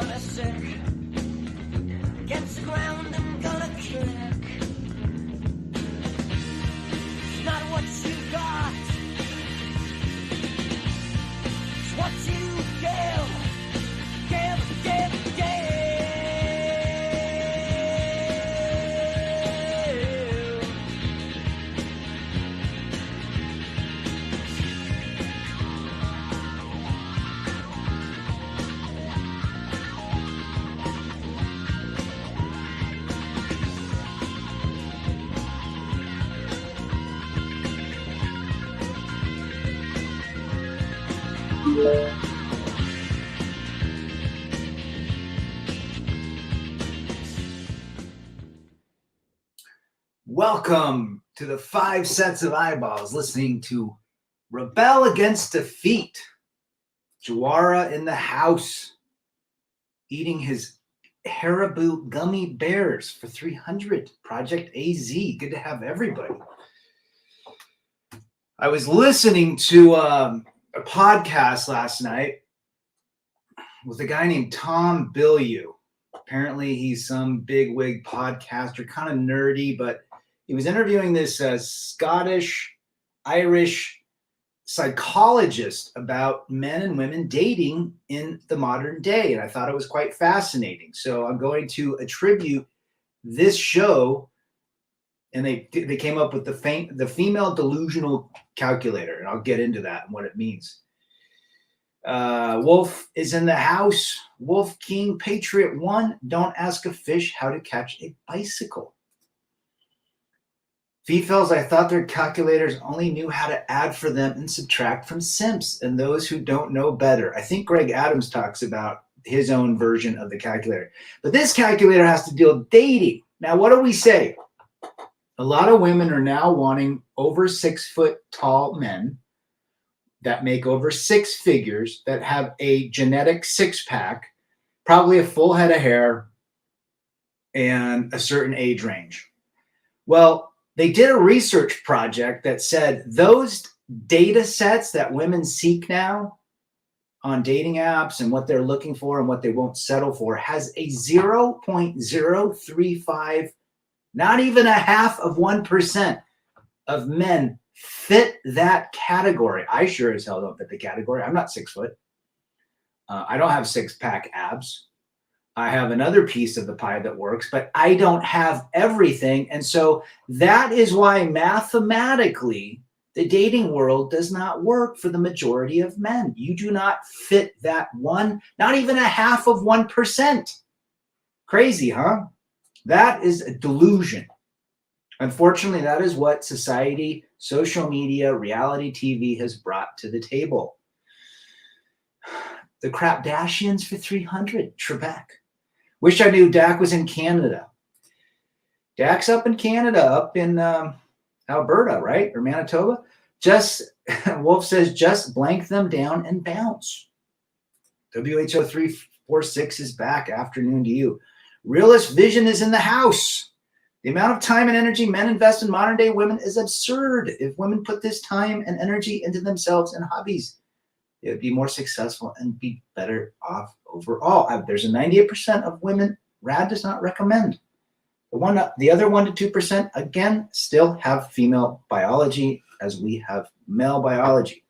on a sick against the ground and gonna kick. It's not what you got, it's what you give. Welcome to the 5 sets of eyeballs listening to Rebel Against Defeat. Jawara in the house eating his Haribo gummy bears for 300. Project AZ. Good to have everybody. I was listening to a podcast last night with a guy named Tom Bilyeu. Apparently he's some bigwig podcaster, kind of nerdy, but he was interviewing this Scottish, Irish psychologist about men and women dating in the modern day. And I thought it was quite fascinating. So I'm going to attribute this show, and they came up with the female delusional calculator. And I'll get into that and what it means. Wolf is in the house. Wolf King Patriot 1. Don't ask a fish how to catch a bicycle. Females, I thought their calculators only knew how to add for them and subtract from simps and those who don't know better. I think Greg Adams talks about his own version of the calculator. But this calculator has to deal with dating. Now, what do we say? A lot of women are now wanting over 6 foot tall men that make over 6 figures, that have a genetic 6-pack, probably a full head of hair, and a certain age range. Well, they did a research project that said those data sets that women seek now on dating apps and what they're looking for and what they won't settle for has a 0.035, not even a half of 1% of men fit that category. I sure as hell don't fit the category. I'm not 6 foot. I don't have 6-pack abs. I have another piece of the pie that works, but I don't have everything. And so that is why mathematically the dating world does not work for the majority of men. You do not fit that one, not even a half of 1%. Crazy, huh? That is a delusion. Unfortunately, that is what society, social media, reality TV has brought to the table. The Crapdashians for 300, Trebek. Wish I knew Dak was in Canada. Dak's up in Canada, up in Alberta, right? Or Manitoba. Wolf says, just blank them down and bounce. WHO346 is back. Afternoon to you. Realist Vision is in the house. The amount of time and energy men invest in modern day women is absurd. If women put this time and energy into themselves and hobbies, they would be more successful and be better off overall. There's a 98% of women Rad does not recommend. The other 1 to 2%, again, still have female biology as we have male biology.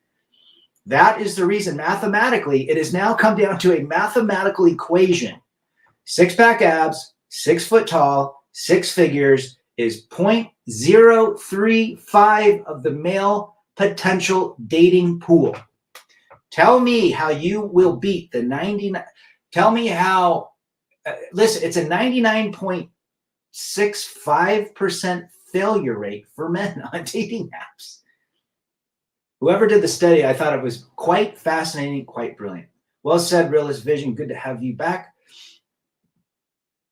That is the reason mathematically it has now come down to a mathematical equation. 6-pack abs, 6 foot tall, 6 figures is 0.035 of the male potential dating pool. Tell me how you will beat the 99. Tell me how, listen, it's a 99.65% failure rate for men on dating apps. Whoever did the study, I thought it was quite fascinating, quite brilliant. Well said, Realist Vision. Good to have you back.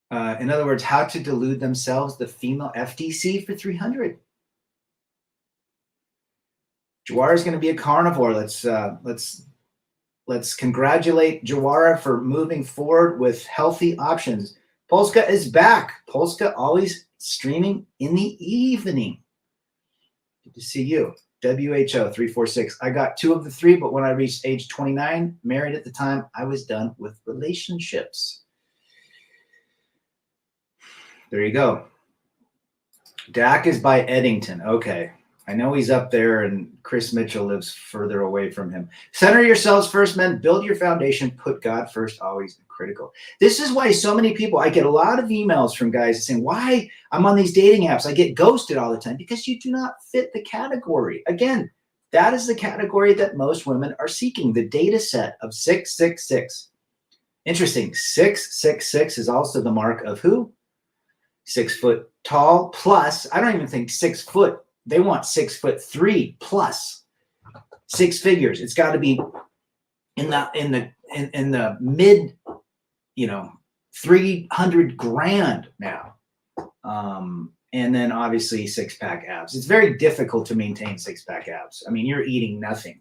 In other words, how to delude themselves, the female FDC for 300. Jawara is going to be a carnivore. Let's congratulate Jawara for moving forward with healthy options. Polska is back. Polska always streaming in the evening. Good to see you. WHO 346. I got 2 of the 3, but when I reached age 29, married at the time, I was done with relationships. There you go. Dak is by Eddington. Okay. I know he's up there, and Chris Mitchell lives further away from him. Center yourselves first, men. Build your foundation. Put God first, always critical. This is why so many people, I get a lot of emails from guys saying, why I'm on these dating apps. I get ghosted all the time because you do not fit the category. Again, that is the category that most women are seeking, the data set of 666. Interesting. 666 is also the mark of who? 6 foot tall plus, I don't even think 6 foot. They want 6'3" plus 6 figures. It's got to be in the mid, 300 grand now. And then obviously 6-pack abs. It's very difficult to maintain 6-pack abs. I mean, you're eating nothing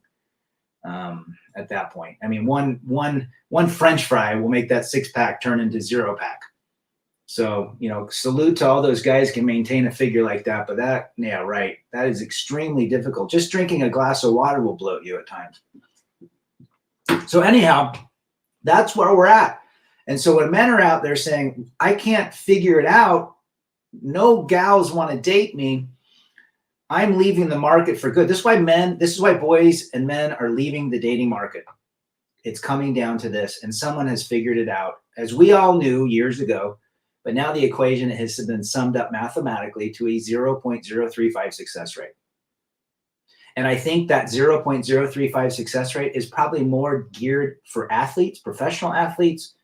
at that point. I mean, one French fry will make that 6-pack turn into 0-pack. So, salute to all those guys can maintain a figure like that. But that is extremely difficult. Just drinking a glass of water will bloat you at times. So anyhow, that's where we're at. And so when men are out there saying, I can't figure it out, no gals want to date me, I'm leaving the market for good. This is why boys and men are leaving the dating market. It's coming down to this. And someone has figured it out, as we all knew years ago. But now the equation has been summed up mathematically to a 0.035 success rate. And I think that 0.035 success rate is probably more geared for athletes, professional athletes,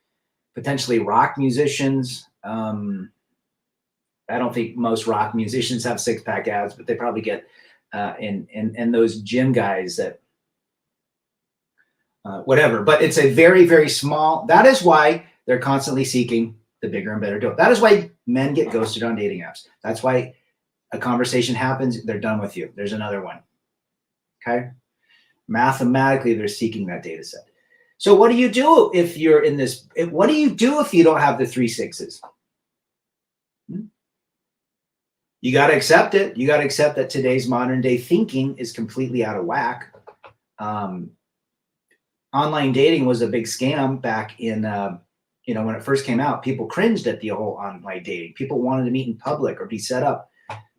potentially rock musicians. I don't think most rock musicians have 6-pack abs, but they probably get in those gym guys that whatever. But it's a very, very small. That is why they're constantly seeking the bigger and better dope. That is why men get ghosted on dating apps. That's why a conversation happens, they're done with you. There's another one. Okay? Mathematically, they're seeking that data set. So what do you do if you're in this? What do you do if you don't have the 3 6s? You got to accept it. You got to accept that today's modern day thinking is completely out of whack. Online dating was a big scam back in when it first came out. People cringed at the whole online dating. People wanted to meet in public or be set up.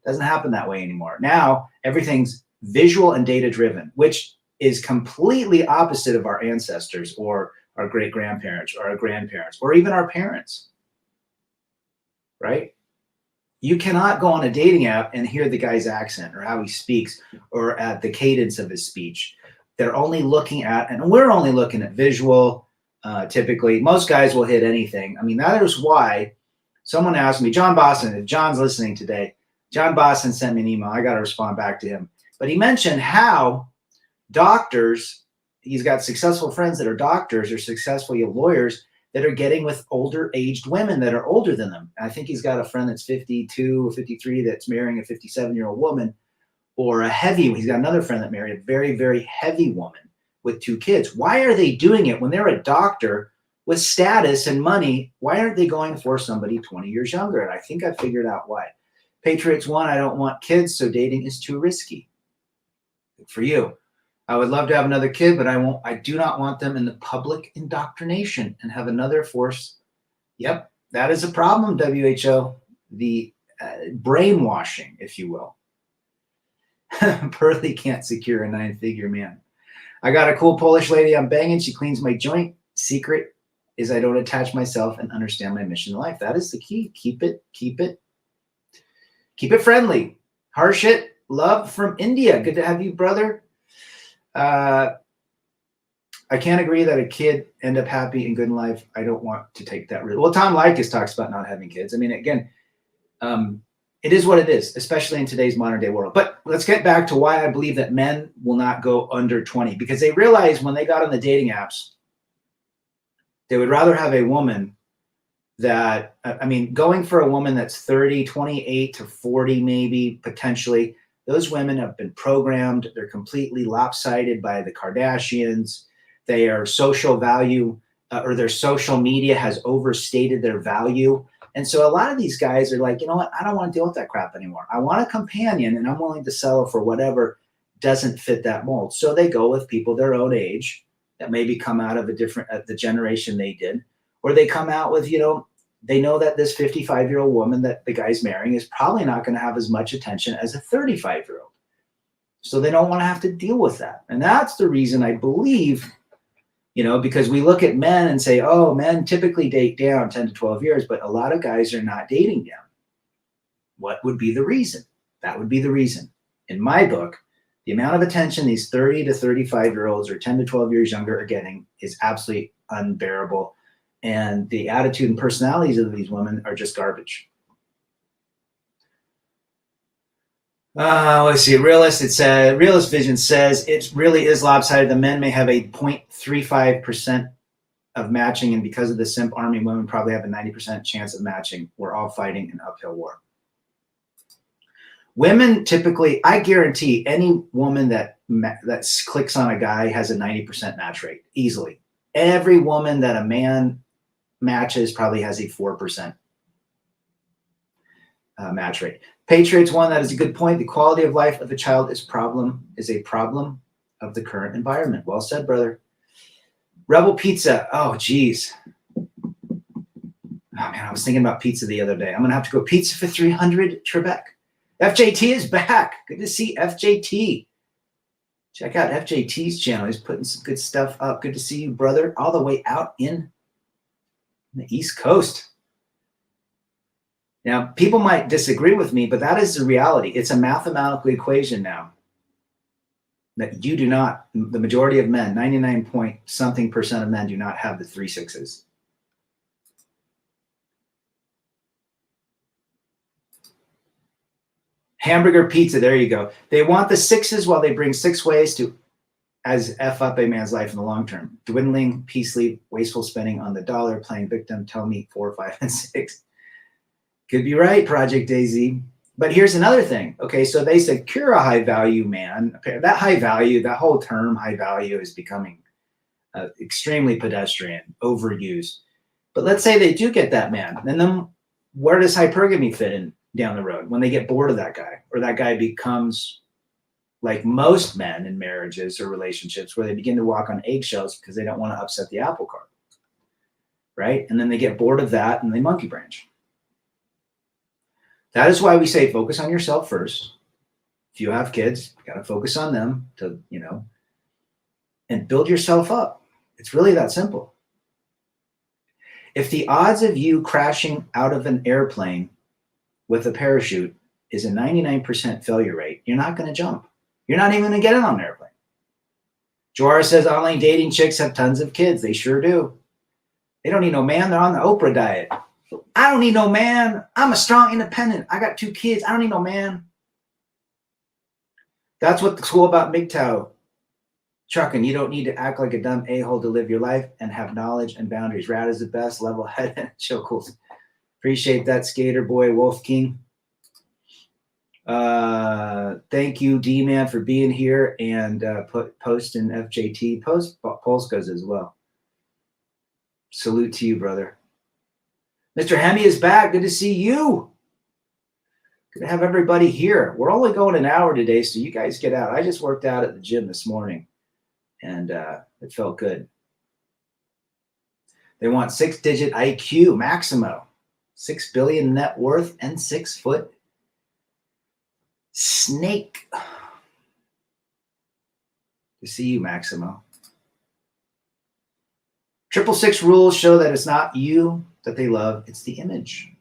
Doesn't happen that way anymore. Now everything's visual and data driven, which is completely opposite of our ancestors or our great grandparents or our grandparents or even our parents. Right? You cannot go on a dating app and hear the guy's accent or how he speaks or at the cadence of his speech. They're only looking at, and we're only looking at visual. Typically, most guys will hit anything. I mean, that is why someone asked me, John Boston, if John's listening today, John Boston sent me an email. I got to respond back to him. But he mentioned how doctors, he's got successful friends that are doctors or successful lawyers that are getting with older aged women that are older than them. I think he's got a friend that's 52 or 53 that's marrying a 57-year-old woman, or he's got another friend that married a very, very heavy woman with 2 kids. Why are they doing it when they're a doctor with status and money? Why aren't they going for somebody 20 years younger? And I think I figured out why. Patriots 1, I don't want kids, so dating is too risky. Good for you. I would love to have another kid, but I do not want them in the public indoctrination and have another force. Yep, that is a problem, WHO. The brainwashing, if you will. Pearly can't secure a 9-figure man. I got a cool Polish lady I'm banging. She cleans my joint. Secret is I don't attach myself and understand my mission in life. That is the key. Keep it friendly. Harshit, love from India. Good to have you, brother. I can't agree that a kid end up happy and good in life. I don't want to take that risk. Well, Tom Likas talks about not having kids. I mean, again, it is what it is, especially in today's modern day world. But let's get back to why I believe that men will not go under 20, because they realized when they got on the dating apps, they would rather have a woman that, going for a woman that's 30, 28 to 40, maybe potentially. Those women have been programmed. They're completely lopsided by the Kardashians. They are social value, or their social media has overstated their value. And so a lot of these guys are like, you know what? I don't want to deal with that crap anymore. I want a companion, and I'm willing to settle for whatever doesn't fit that mold. So they go with people their own age that maybe come out of the generation they did, or they come out with, they know that this 55-year-old woman that the guy's marrying is probably not going to have as much attention as a 35-year-old. So they don't want to have to deal with that. And that's the reason I believe, because we look at men and say, oh, men typically date down 10 to 12 years, but a lot of guys are not dating down. What would be the reason? That would be the reason. In my book, the amount of attention these 30 to 35-year-olds or 10 to 12 years younger are getting is absolutely unbearable. And the attitude and personalities of these women are just garbage. Let's see. Realist Vision says it really is lopsided. The men may have a 0.35% of matching, and because of the simp army, women probably have a 90% chance of matching. We're all fighting an uphill war. Women typically, I guarantee any woman that clicks on a guy has a 90% match rate easily. Every woman that a man matches probably has a 4% match rate. Patriots one, that is a good point. The quality of life of the child is a problem of the current environment. Well said, brother. Rebel Pizza. Oh, geez. Oh, man, I was thinking about pizza the other day. I'm going to have to go pizza for 300, Trebek. FJT is back. Good to see FJT. Check out FJT's channel. He's putting some good stuff up. Good to see you, brother, all the way out in the East Coast. Now, people might disagree with me, but that is the reality. It's a mathematical equation now that you do not, the majority of men, 99-point-something% of men do not have the 3 6s. Hamburger pizza, there you go. They want the 6s while they bring 6 ways to as F up a man's life in the long term. Dwindling, peace leave, wasteful spending on the dollar, playing victim, tell me 4, 5, and 6. Could be right, Project Daisy. But here's another thing. Okay, so they said cure a high value man. That high value, that whole term high value is becoming extremely pedestrian, overused. But let's say they do get that man. And then where does hypergamy fit in down the road when they get bored of that guy, or that guy becomes like most men in marriages or relationships where they begin to walk on eggshells because they don't want to upset the apple cart, right? And then they get bored of that and they monkey branch. That is why we say focus on yourself first. If you have kids, you got to focus on them to, and build yourself up. It's really that simple. If the odds of you crashing out of an airplane with a parachute is a 99% failure rate, you're not going to jump. You're not even going to get on an airplane. Joara says online dating chicks have tons of kids. They sure do. They don't need no man. They're on the Oprah diet. I don't need no man. I'm a strong independent. I got 2 kids. I don't need no man. That's what the school about MGTOW trucking. You don't need to act like a dumb a-hole to live your life and have knowledge and boundaries. Rad is the best, level-headed, chill cool. Appreciate that, Skater Boy Wolf King. Thank you, D-Man, for being here and posting FJT. Post Polska's as well. Salute to you, brother. Mr. Hemi is back. Good to see you. Good to have everybody here. We're only going an hour today, so you guys get out. I just worked out at the gym this morning, and it felt good. They want 6-digit IQ, Maximo, 6 billion net worth, and 6 foot snake. Good to see you, Maximo. 666 rules show that it's not you that they love, it's the image.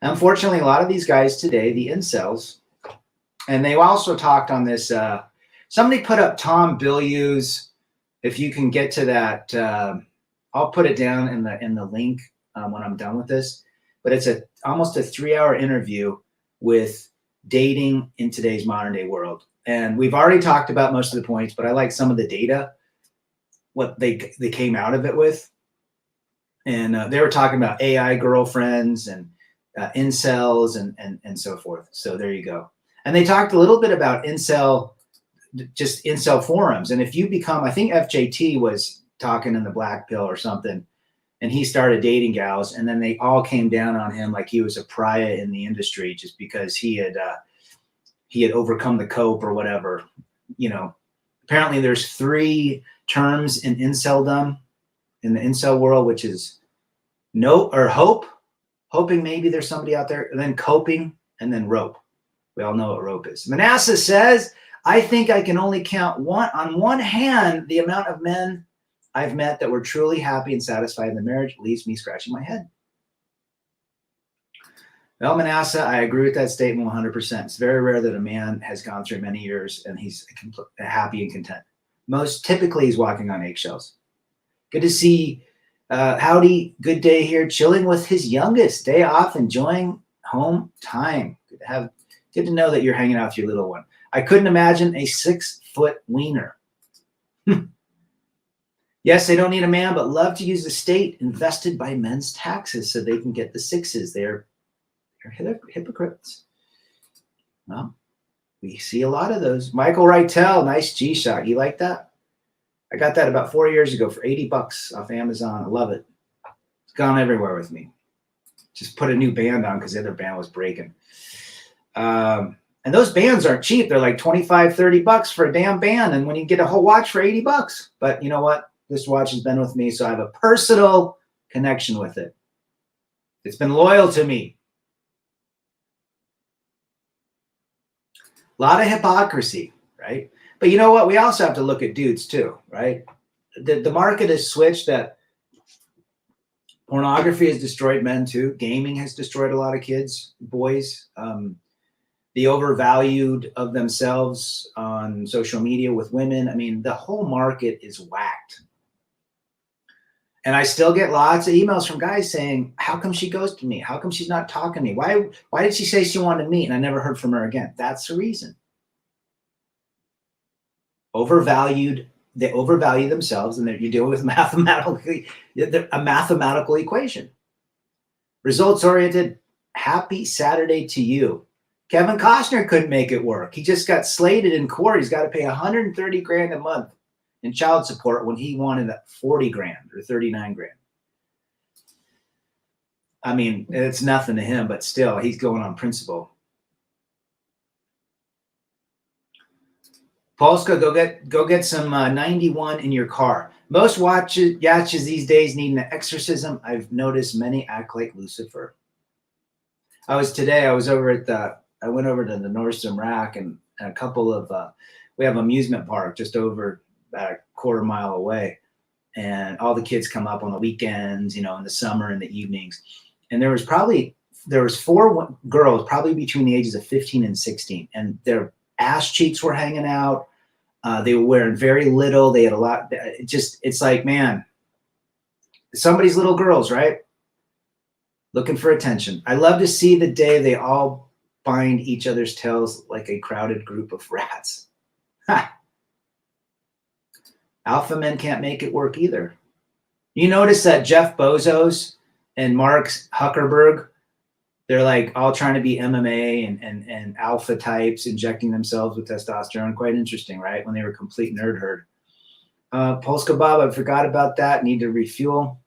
Unfortunately, a lot of these guys today, the incels, and they also talked on this, somebody put up Tom Bilyeu's, if you can get to that, I'll put it down in the link when I'm done with this, but it's almost a 3-hour interview with dating in today's modern day world. And we've already talked about most of the points, but I like some of the data, what they came out of it with. And they were talking about AI girlfriends and incels and so forth. So there you go. And they talked a little bit about incel forums. And if you become, I think FJT was talking in the Black Pill or something, and he started dating gals, and then they all came down on him like he was a pariah in the industry just because he he had overcome the cope or whatever. You know, apparently there's 3 terms in inceldom, in the incel world, which is no or hope, hoping maybe there's somebody out there, and then coping, and then rope. We all know what rope is. Manasseh says, I think I can only count on one hand the amount of men I've met that were truly happy and satisfied in the marriage. It leaves me scratching my head. Well, Manasseh, I agree with that statement 100%. It's very rare that a man has gone through many years and he's happy and content. Most typically, he's walking on eggshells. Good to see Howdy. Good day here, chilling with his youngest. Day off, enjoying home time. Good to know that you're hanging out with your little one. I couldn't imagine a 6-foot wiener. Yes, they don't need a man, but love to use the state invested by men's taxes so they can get the 6s. They're hypocrites. Well, we see a lot of those. Michael Reitel, nice G-Shock. You like that? I got that about 4 years ago for $80 off Amazon. I love it. It's gone everywhere with me. Just put a new band on because the other band was breaking. And those bands aren't cheap. They're like $25, $30 for a damn band. And when you get a whole watch for $80. But you know what? This watch has been with me, so I have a personal connection with it. It's been loyal to me. A lot of hypocrisy, right? But you know what? We also have to look at dudes too, right? The market has switched that pornography has destroyed men too. Gaming has destroyed a lot of kids, boys. The overvalued of themselves on social media with women. I mean, the whole market is whacked. And I still get lots of emails from guys saying, how come she ghosted me? How come she's not talking to me? Why did she say she wanted to meet and I never heard from her again? That's the reason. Overvalued. They overvalue themselves, and you're dealing with a mathematical equation. Results-oriented. Happy Saturday to you. Kevin Costner couldn't make it work. He just got slated in court. He's got to pay $130,000 a month in child support when he wanted $40,000 or $39,000. I mean, it's nothing to him, but still, he's going on principle. Polska, go get some 91 in your car. Most yachts these days need an exorcism. I've noticed many act like Lucifer. I went over to the Nordstrom Rack and a couple of we have an amusement park just over about a quarter mile away, and all the kids come up on the weekends, in the summer and the evenings. And there was 4 girls, probably between the ages of 15 and 16, and their ass cheeks were hanging out. They were wearing very little. They had a lot. It's like, man, somebody's little girls, right? Looking for attention. I love to see the day they all bind each other's tails like a crowded group of rats. Ha! Alpha men can't make it work either. You notice that Jeff Bezos and Mark Zuckerberg, they're like all trying to be MMA and alpha types, injecting themselves with testosterone. Quite interesting, right? When they were a complete nerd herd. Polska Bob, I forgot about that. Need to refuel.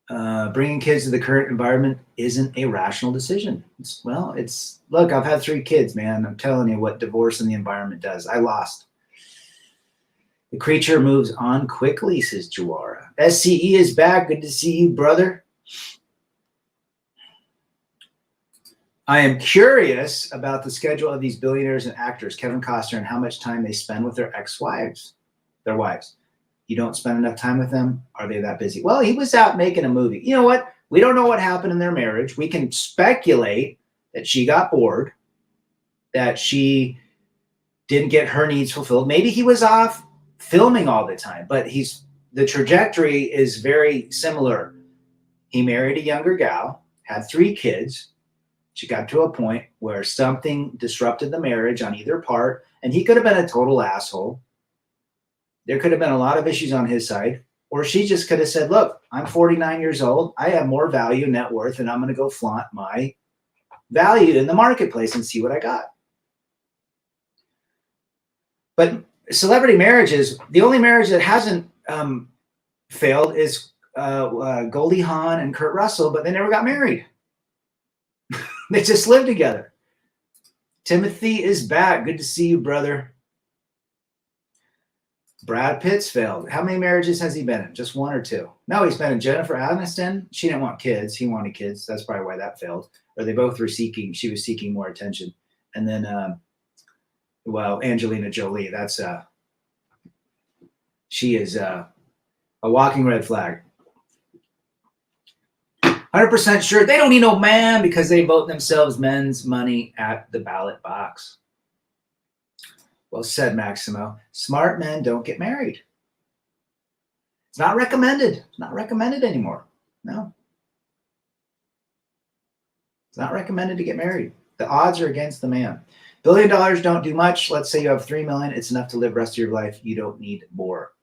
Bringing kids to the current environment isn't a rational decision. Look, I've had 3 kids, man. I'm telling you what divorce in the environment does. I lost. The creature moves on quickly, says Jawara. SCE is back. Good to see you, brother. I am curious about the schedule of these billionaires and actors, Kevin Costner, and how much time they spend with their wives. You don't spend enough time with them? Are they that busy? Well, he was out making a movie. You know what? We don't know what happened in their marriage. We can speculate that she got bored, that she didn't get her needs fulfilled. Maybe he was off filming all the time, but the trajectory is very similar. He married a younger gal, had 3 kids. She got to a point where something disrupted the marriage on either part, and he could have been a total asshole. There could have been a lot of issues on his side, or she just could have said, look, I'm 49 years old. I have more value, net worth, and I'm going to go flaunt my value in the marketplace and see what I got. But celebrity marriages, the only marriage that hasn't failed is Goldie Hawn and Kurt Russell, but they never got married. They just lived together. Timothy is back. Good to see you, brother. Brad Pitt's failed. How many marriages has he been in? Just one or two? No, he's been in Jennifer Aniston. She didn't want kids. He wanted kids. That's probably why that failed. Or they both were seeking. She was seeking more attention. And then, Angelina Jolie. That's she is a walking red flag. 100% sure they don't need no man because they vote themselves men's money at the ballot box. Well said, Maximo. Smart men don't get married. It's not recommended. It's not recommended anymore. No. It's not recommended to get married. The odds are against the man. $1 billion don't do much. Let's say you have 3 million. It's enough to live the rest of your life. You don't need more.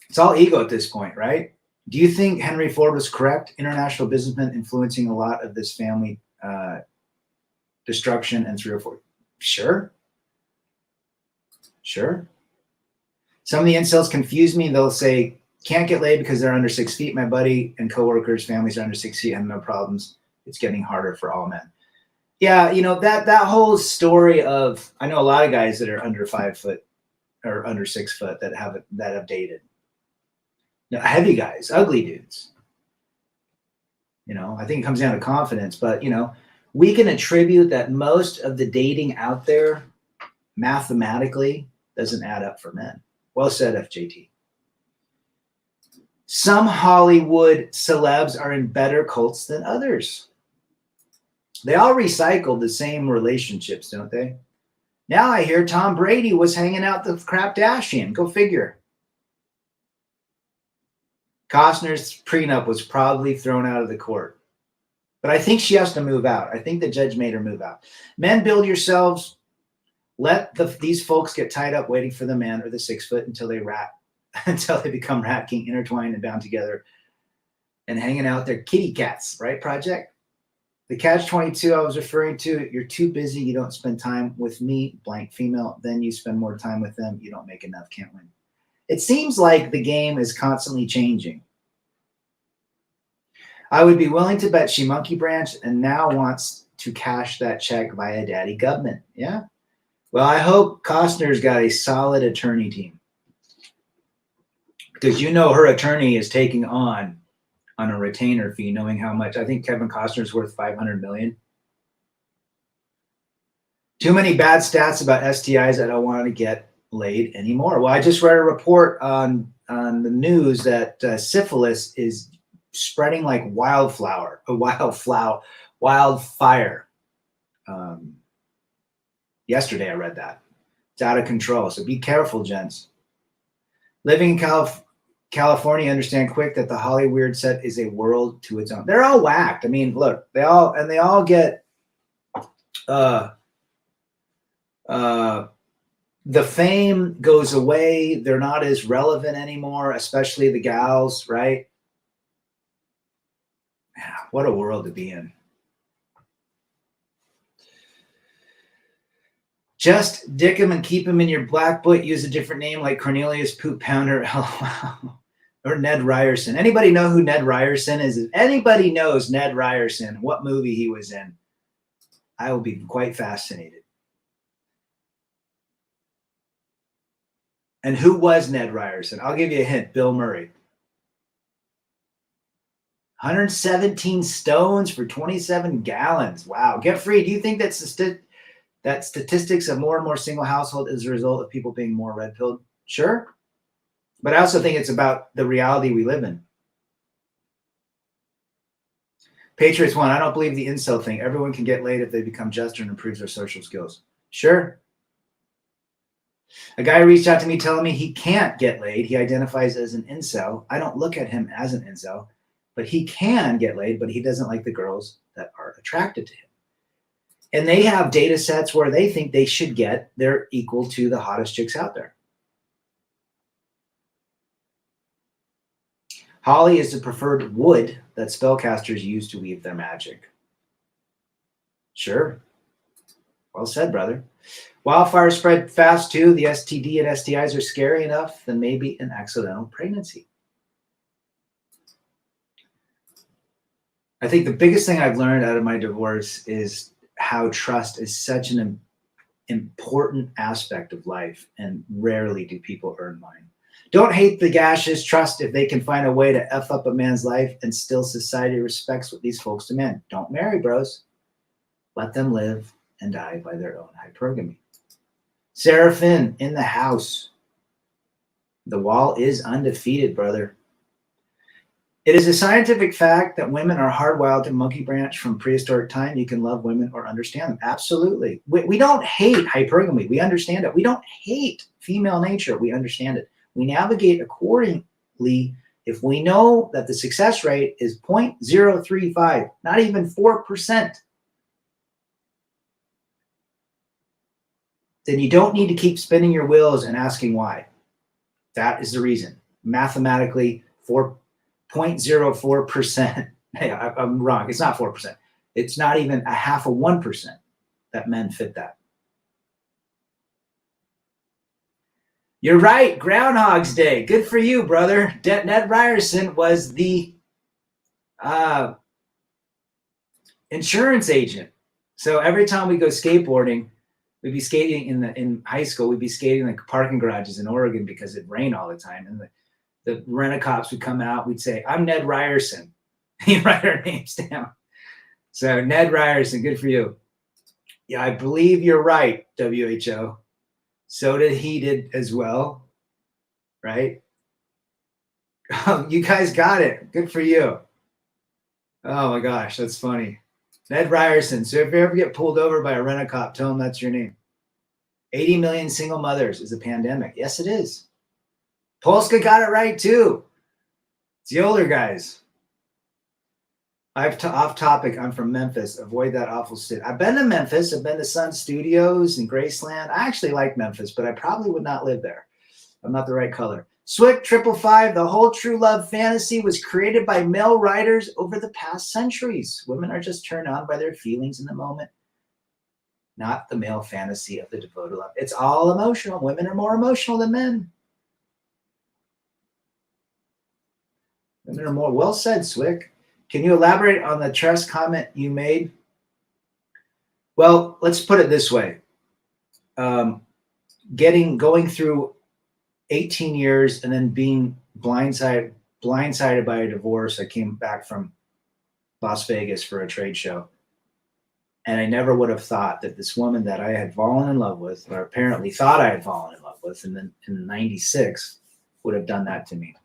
It's all ego at this point, right? Do you think Henry Ford was correct? International businessmen influencing a lot of this family destruction and 3 or 4. Sure. Sure. Some of the incels confuse me. They'll say, can't get laid because they're under 6 feet. My buddy and coworkers, families are under 6 feet and no problems. It's getting harder for all men. Yeah, that whole story of, I know a lot of guys that are under 5 foot or under 6 foot that have dated. Heavy guys, ugly dudes. I think it comes down to confidence, but we can attribute that most of the dating out there mathematically doesn't add up for men. Well said, FJT. Some Hollywood celebs are in better cults than others. They all recycled the same relationships, don't they? Now I hear Tom Brady was hanging out the Kardashian. Go figure. Costner's prenup was probably thrown out of the court. But I think she has to move out. I think the judge made her move out. Men, build yourselves. Let these folks get tied up waiting for the man or the 6 foot until they become rat king, intertwined and bound together and hanging out their kitty cats, right, Project? The catch-22 I was referring to, you're too busy. You don't spend time with me, blank female. Then you spend more time with them. You don't make enough, can't win. It seems like the game is constantly changing. I would be willing to bet she monkey branched and now wants to cash that check via Daddy Government. Yeah. Well, I hope Costner's got a solid attorney team. Because her attorney is taking on a retainer fee, knowing how much. I think Kevin Costner's worth $500 million. Too many bad stats about STIs. I don't want to get laid anymore. Well, I just read a report on the news that syphilis is spreading like wildfire. Yesterday I read that. It's out of control. So be careful, gents. Living in California, understand quick that the Hollywood set is a world to its own. They're all whacked. I mean, look, they all get the fame goes away. They're not as relevant anymore, especially the gals, right? Yeah, what a world to be in. Just dick him and keep him in your black book. Use a different name like Cornelius Poop Pounder or Ned Ryerson. Anybody know who Ned Ryerson is? If anybody knows Ned Ryerson, what movie he was in, I will be quite fascinated. And who was Ned Ryerson? I'll give you a hint. Bill Murray. 117 stones for 27 gallons. Wow. Get free. Do you think that statistics of more and more single household is a result of people being more red-pilled? Sure. But I also think it's about the reality we live in. Patriots 1, I don't believe the incel thing. Everyone can get laid if they become juster and improves their social skills. Sure. A guy reached out to me telling me he can't get laid. He identifies as an incel. I don't look at him as an incel, but he can get laid, but he doesn't like the girls that are attracted to him. And they have data sets where they think they should get, they're equal to the hottest chicks out there. Holly is the preferred wood that spellcasters use to weave their magic. Sure. Well said, brother. Wildfire spread fast too. The STD and STIs are scary enough than maybe an accidental pregnancy. I think the biggest thing I've learned out of my divorce is how trust is such an important aspect of life, and rarely do people earn mine. Don't hate the gaseous, trust if they can find a way to F up a man's life and still society respects what these folks demand. Don't marry, bros. Let them live and die by their own hypergamy. Sarah Finn in the house. The wall is undefeated, brother. It is a scientific fact that women are hardwired to monkey branch from prehistoric time. You can love women or understand them. Absolutely. We don't hate hypergamy. We understand it. We don't hate female nature. We understand it. We navigate accordingly if we know that the success rate is 0.035, not even 4%. Then you don't need to keep spinning your wheels and asking why. That is the reason. Mathematically, 0.04%. Hey, I'm wrong. It's not 4%. It's not even a half of 1% that men fit that. You're right. Groundhog's Day. Good for you, brother. Ned Ryerson was the insurance agent. So every time we go skateboarding, we'd be skating in high school. We'd be skating in like parking garages in Oregon because it rained all the time. And the rent-a-cops would come out. We'd say, "I'm Ned Ryerson." He'd write our names down. So Ned Ryerson, good for you. Yeah, I believe you're right, WHO. So did he did as well, right? Oh, you guys got it. Good for you. Oh my gosh, that's funny. Ned Ryerson. So if you ever get pulled over by a rent-a-cop, tell him that's your name. 80 million single mothers is a pandemic. Yes, it is. Polska got it right too. It's the older guys. Off topic. I'm from Memphis. Avoid that awful city. I've been to Memphis. I've been to Sun Studios and Graceland. I actually like Memphis, but I probably would not live there. I'm not the right color. Swick 555. The whole true love fantasy was created by male writers over the past centuries. Women are just turned on by their feelings in the moment, not the male fantasy of the devoted love. It's all emotional. Women are more emotional than men. Women are more. Well said, Swick. Can you elaborate on the trust comment you made? Well, let's put it this way. Going through 18 years and then being blindsided by a divorce. I came back from Las Vegas for a trade show. And I never would have thought that this woman that I had fallen in love with, or apparently thought I had fallen in love with, and then in 96 would have done that to me.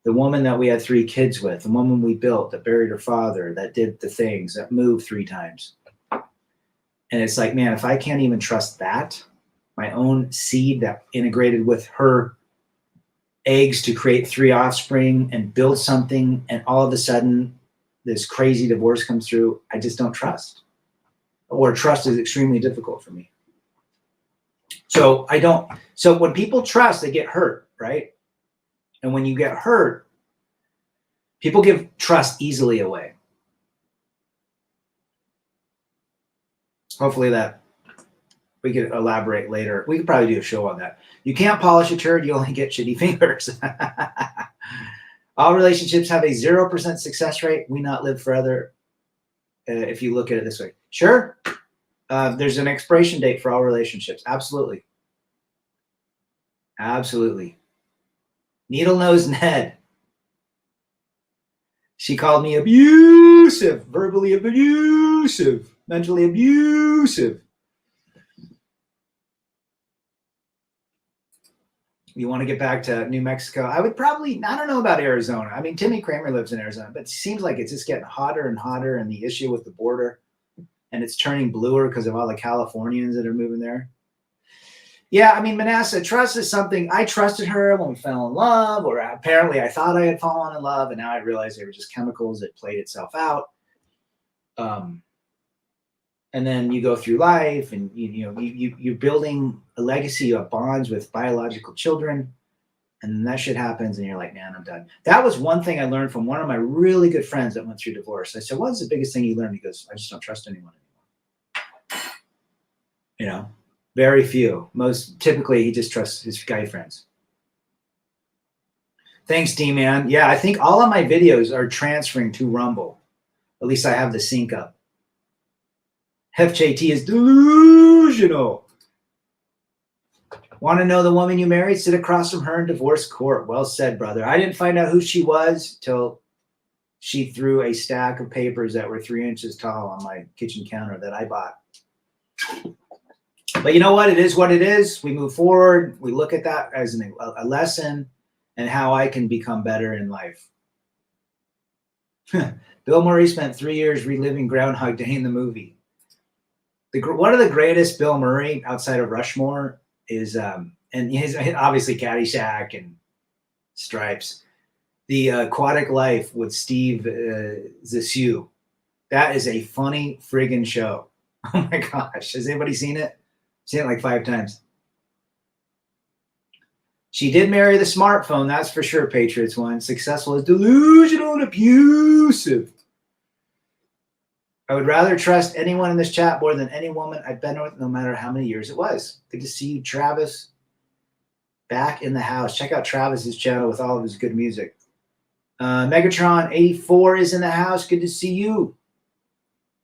The woman that we had 3 kids with, the woman we built, that buried her father, that did the things, that moved 3 times. And it's like, man, if I can't even trust that, my own seed that integrated with her eggs to create 3 offspring and build something, and all of a sudden this crazy divorce comes through, I just don't trust. Or trust is extremely difficult for me. So when people trust, they get hurt, right? And when you get hurt, people give trust easily away. Hopefully that we could elaborate later. We could probably do a show on that. You can't polish a turd, you only get shitty fingers. All relationships have a 0% success rate. We not live forever if you look at it this way. Sure, there's an expiration date for all relationships. Absolutely. Absolutely. Needle nose Ned. She called me abusive, verbally abusive, mentally abusive. You want to get back to New Mexico? I would probably, I don't know about Arizona. I mean, Timmy Kramer lives in Arizona, but it seems like it's just getting hotter and hotter, and the issue with the border, and it's turning bluer because of all the Californians that are moving there. Yeah, I mean, Manasseh, trust is something. I trusted her when we fell in love, or apparently I thought I had fallen in love, and now I realize they were just chemicals that played itself out. And then you go through life, and you're building a legacy of bonds with biological children, and then that shit happens, and you're like, man, I'm done. That was one thing I learned from one of my really good friends that went through divorce. I said, what's the biggest thing you learned? He goes, I just don't trust anyone anymore. Very few. Most typically, he just trusts his guy friends. Thanks, D-Man. Yeah, I think all of my videos are transferring to Rumble. At least I have the sync up. FJT is delusional. Want to know the woman you married? Sit across from her in divorce court. Well said, brother. I didn't find out who she was till she threw a stack of papers that were 3 inches tall on my kitchen counter that I bought. But you know what? It is what it is. We move forward. We look at that as a lesson and how I can become better in life. Bill Murray spent 3 years reliving Groundhog Day in the movie. One of the greatest Bill Murray outside of Rushmore is, and his obviously Caddyshack and Stripes, The Aquatic Life with Steve Zissou. That is a funny friggin' show. Oh my gosh. Has anybody seen it? Seen it like 5 times. She did marry the smartphone, that's for sure, Patriots one. Successful is delusional and abusive. I would rather trust anyone in this chat more than any woman I've been with, no matter how many years it was. Good to see you, Travis. Back in the house. Check out Travis's channel with all of his good music. Megatron84 is in the house. Good to see you.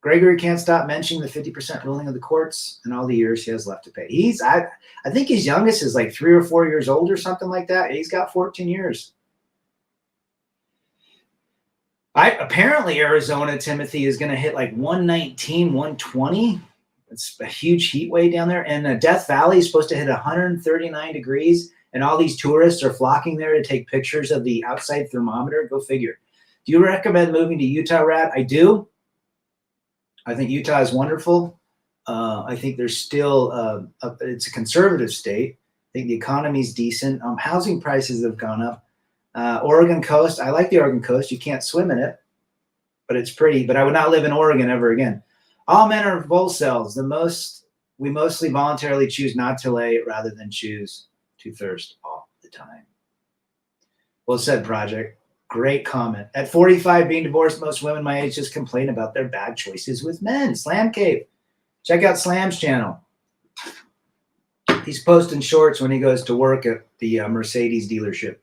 Gregory can't stop mentioning the 50% ruling of the courts and all the years he has left to pay. I think his youngest is like 3 or 4 years old or something like that. He's got 14 years. Apparently Arizona, Timothy, is going to hit like 119, 120. It's a huge heat wave down there. And Death Valley is supposed to hit 139 degrees. And all these tourists are flocking there to take pictures of the outside thermometer. Go figure. Do you recommend moving to Utah, Rad? I do. I think Utah is wonderful. I think there's still, it's a conservative state. I think the economy is decent. Housing prices have gone up. Oregon coast, I like the Oregon coast. You can't swim in it, but it's pretty. But I would not live in Oregon ever again. All men are bull cells. We mostly voluntarily choose not to lay rather than choose to thirst all the time. Well said, Project. Great comment. At 45, being divorced, most women my age just complain about their bad choices with men. Slam Cave. Check out Slam's channel. He's posting shorts when he goes to work at the Mercedes dealership.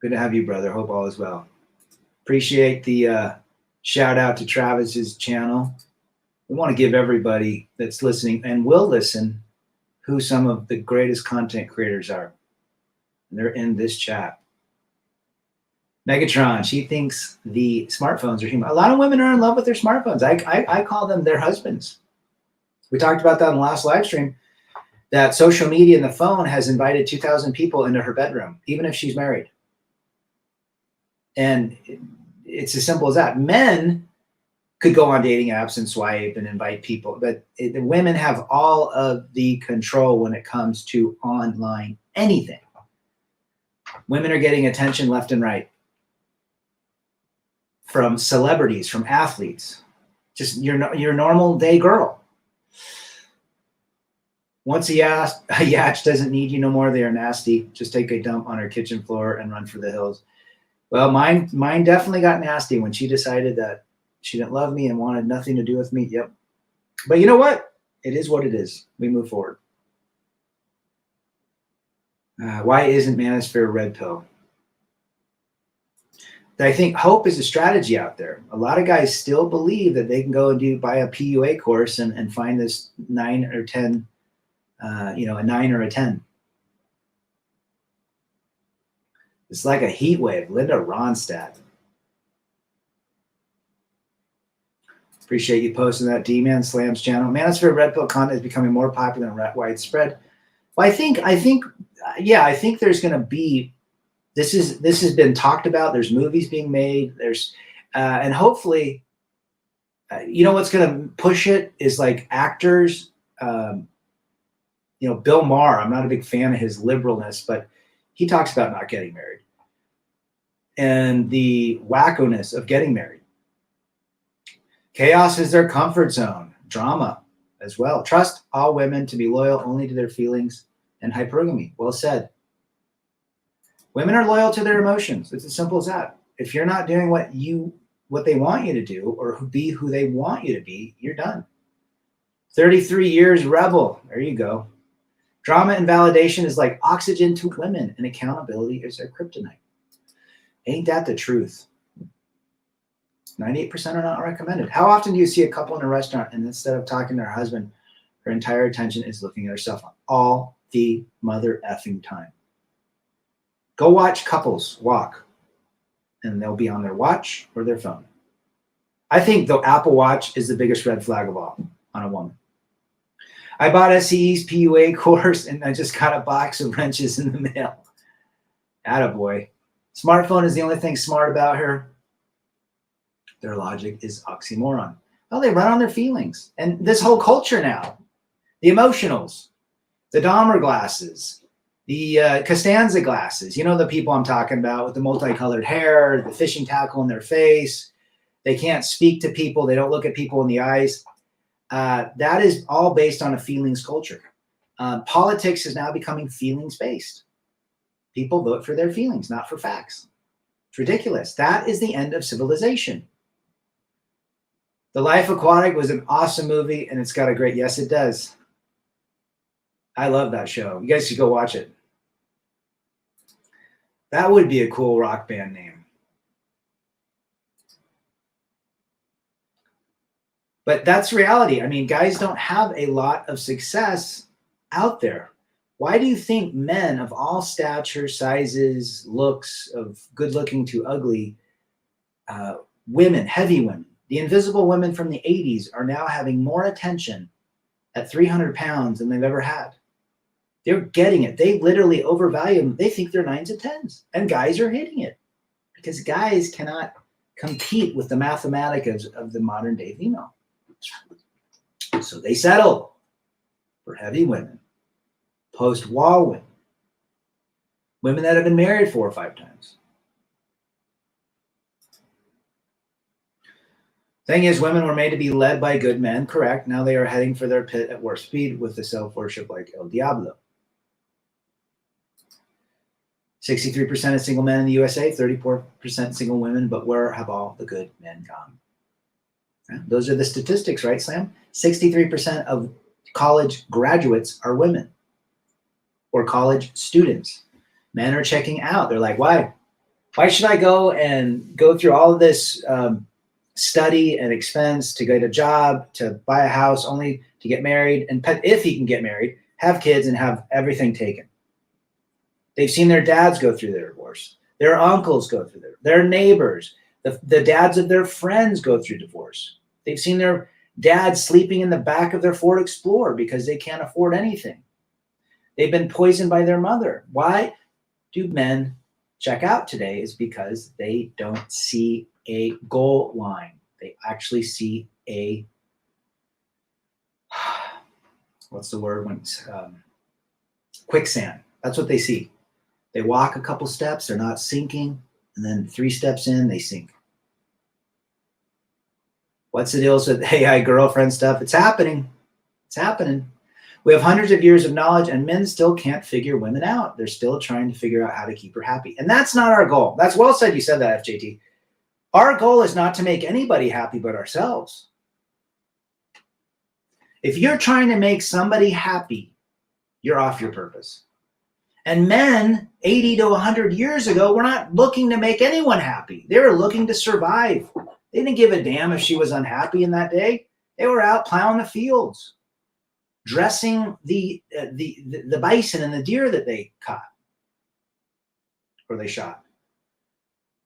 Good to have you, brother. Hope all is well. Appreciate the shout out to Travis's channel. We want to give everybody that's listening and will listen who some of the greatest content creators are. And they're in this chat. Megatron, she thinks the smartphones are human. A lot of women are in love with their smartphones. I call them their husbands. We talked about that in the last live stream, that social media and the phone has invited 2,000 people into her bedroom, even if she's married. And it's as simple as that. Men could go on dating apps and swipe and invite people, but the women have all of the control when it comes to online anything. Women are getting attention left and right. From celebrities, from athletes, just your normal day girl. Once a yatch doesn't need you no more, they are nasty. Just take a dump on her kitchen floor and run for the hills. Well, mine definitely got nasty when she decided that she didn't love me and wanted nothing to do with me. Yep. But you know what? It is what it is. We move forward. Why isn't Manosphere a red pill? I think hope is a strategy out there. A lot of guys still believe that they can go and buy a PUA course and find this 9 or 10, a 9 or a 10. It's like a heat wave. Linda Ronstadt. Appreciate you posting that. D-Man Slams channel. Manosphere red pill content is becoming more popular and widespread. Well, I think there's going to be. This has been talked about. There's movies being made. There's and hopefully, what's going to push it is like actors. Bill Maher. I'm not a big fan of his liberalness, but he talks about not getting married and the wackoness of getting married. Chaos is their comfort zone. Drama as well. Trust all women to be loyal only to their feelings and hypergamy. Well said. Women are loyal to their emotions. It's as simple as that. If you're not doing what they want you to do or be who they want you to be, you're done. 33 years rebel. There you go. Drama and validation is like oxygen to women, and accountability is their kryptonite. Ain't that the truth? 98% are not recommended. How often do you see a couple in a restaurant and instead of talking to her husband, her entire attention is looking at her cell phone all the mother effing time? Go watch couples walk, and they'll be on their watch or their phone. I think the Apple Watch is the biggest red flag of all on a woman. I bought SCE's PUA course, and I just got a box of wrenches in the mail. Attaboy. Smartphone is the only thing smart about her. Their logic is oxymoron. Well, they run on their feelings. And this whole culture now, the emotionals, the Dahmer glasses, the Costanza glasses, you know the people I'm talking about with the multicolored hair, the fishing tackle in their face. They can't speak to people. They don't look at people in the eyes. That is all based on a feelings culture. Politics is now becoming feelings-based. People vote for their feelings, not for facts. It's ridiculous. That is the end of civilization. The Life Aquatic was an awesome movie, and it's got a great, yes, it does. I love that show. You guys should go watch it. That would be a cool rock band name. But that's reality. I mean, guys don't have a lot of success out there. Why do you think men of all stature, sizes, looks, of good looking to ugly, women, heavy women, the invisible women from the 80s are now having more attention at 300 pounds than they've ever had? They're getting it. They literally overvalue them. They think they're 9s and 10s. And guys are hitting it because guys cannot compete with the mathematics of the modern day female. So they settle for heavy women, post-wall women, women that have been married 4 or 5 times. Thing is, women were made to be led by good men, correct? Now they are heading for their pit at warp speed with the self-worship like El Diablo. 63% of single men in the USA, 34% single women, but where have all the good men gone? Those are the statistics, right, Slam? 63% of college graduates are women or college students. Men are checking out. They're like, why? Why should I go through all of this study and expense to get a job, to buy a house, only to get married, and if he can get married, have kids and have everything taken? They've seen their dads go through their divorce. Their uncles go through their neighbors, the dads of their friends go through divorce. They've seen their dads sleeping in the back of their Ford Explorer because they can't afford anything. They've been poisoned by their mother. Why do men check out today? Is because they don't see a goal line. They actually see a, what's the word when it's quicksand. That's what they see. They walk a couple steps, they're not sinking, and then 3 steps in, they sink. What's the deal with AI girlfriend stuff? It's happening. It's happening. We have hundreds of years of knowledge, and men still can't figure women out. They're still trying to figure out how to keep her happy. And that's not our goal. That's well said. You said that, FJT. Our goal is not to make anybody happy but ourselves. If you're trying to make somebody happy, you're off your purpose. And men 80 to 100 years ago were not looking to make anyone happy. They were looking to survive. They didn't give a damn if she was unhappy in that day. They were out plowing the fields, dressing the bison and the deer that they caught or they shot.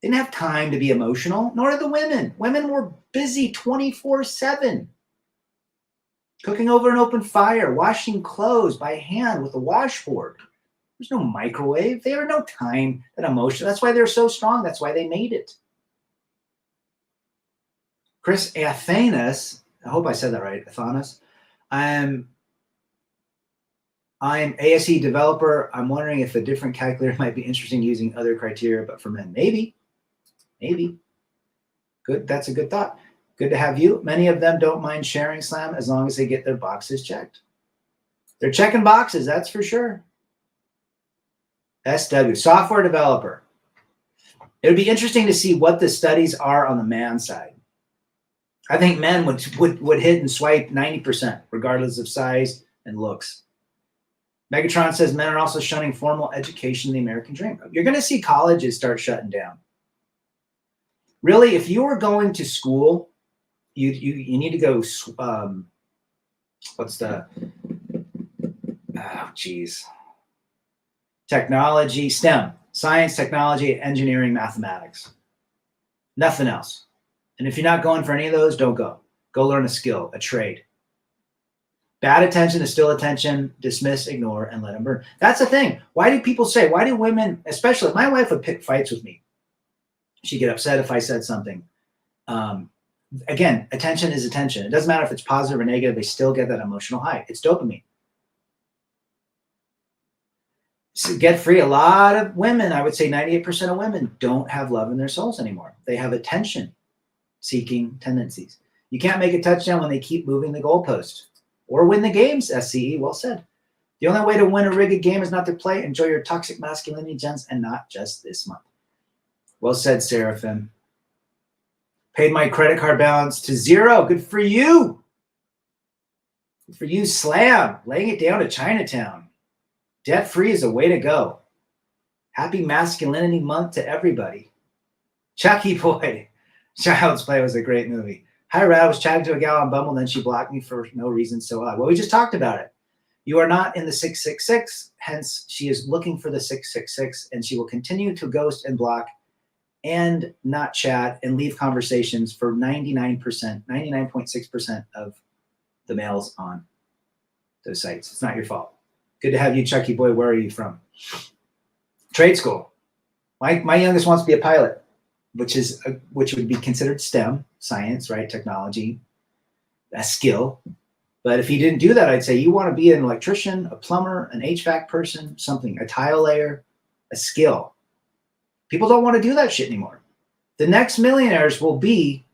They didn't have time to be emotional, nor did the women. Women were busy 24/7, cooking over an open fire, washing clothes by hand with a washboard. There's no microwave. They had no time and emotion. That's why they're so strong. That's why they made it. Chris Athanas, I hope I said that right, Athanas. I'm ASE developer. I'm wondering if a different calculator might be interesting using other criteria, but for men, maybe. Good. That's a good thought. Good to have you. Many of them don't mind sharing, Slam, as long as they get their boxes checked. They're checking boxes, that's for sure. SW, software developer. It would be interesting to see what the studies are on the man side. I think men would hit and swipe 90%, regardless of size and looks. Megatron says men are also shunning formal education, the American dream. You're going to see colleges start shutting down. Really, if you were going to school, you need to go. What's the? Oh, geez. Technology, STEM, science, technology, engineering, mathematics. Nothing else. And if you're not going for any of those, don't go. Go learn a skill, a trade. Bad attention is still attention. Dismiss, ignore, and let them burn. That's the thing. Why do people say, why do women, especially my wife would pick fights with me. She'd get upset if I said something. Again, attention is attention. It doesn't matter if it's positive or negative. They still get that emotional high. It's dopamine. So get free. A lot of women, I would say 98% of women, don't have love in their souls anymore. They have attention-seeking tendencies. You can't make a touchdown when they keep moving the goalpost or win the games, SCE, well said. The only way to win a rigged game is not to play. Enjoy your toxic masculinity, gents, and not just this month. Well said, Seraphim. Paid my credit card balance to 0. Good for you. Good for you, Slam. Laying it down to Chinatown. Debt-free is a way to go. Happy Masculinity Month to everybody. Chucky Boy. Child's Play was a great movie. Hi, Rad. I was chatting to a gal on Bumble, then she blocked me for no reason so odd. Well, we just talked about it. You are not in the 666, hence she is looking for the 666, and she will continue to ghost and block and not chat and leave conversations for 99.6% of the males on those sites. It's not your fault. Good to have you, Chucky Boy. Where are you from? Trade school. My youngest wants to be a pilot, which would be considered STEM, science, right? Technology, a skill. But if he didn't do that, I'd say you want to be an electrician, a plumber, an HVAC person, something, a tile layer, a skill. People don't want to do that shit anymore. The next millionaires will be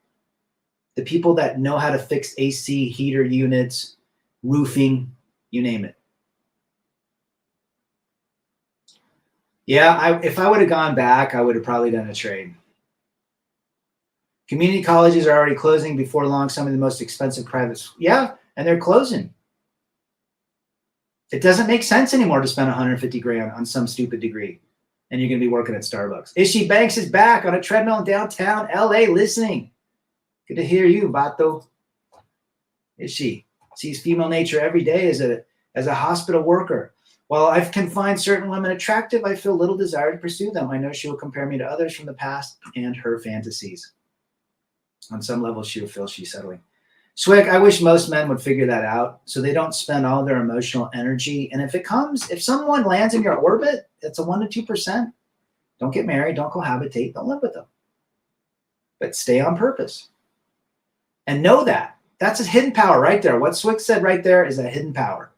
the people that know how to fix AC, heater units, roofing, you name it. Yeah, if I would have gone back, I would have probably done a trade. Community colleges are already closing before long. Some of the most expensive privates. Yeah, and they're closing. It doesn't make sense anymore to spend 150 grand on some stupid degree. And you're going to be working at Starbucks. Ishii Banks is back on a treadmill in downtown LA listening. Good to hear you, Vato. Ishii sees female nature every day as a hospital worker. While I can find certain women attractive, I feel little desire to pursue them. I know she will compare me to others from the past and her fantasies. On some level, she will feel she's settling. Swick, I wish most men would figure that out so they don't spend all their emotional energy. And if someone lands in your orbit, it's a 1% to 2%. Don't get married. Don't cohabitate. Don't live with them. But stay on purpose. And know that. That's a hidden power right there. What Swick said right there is a hidden power.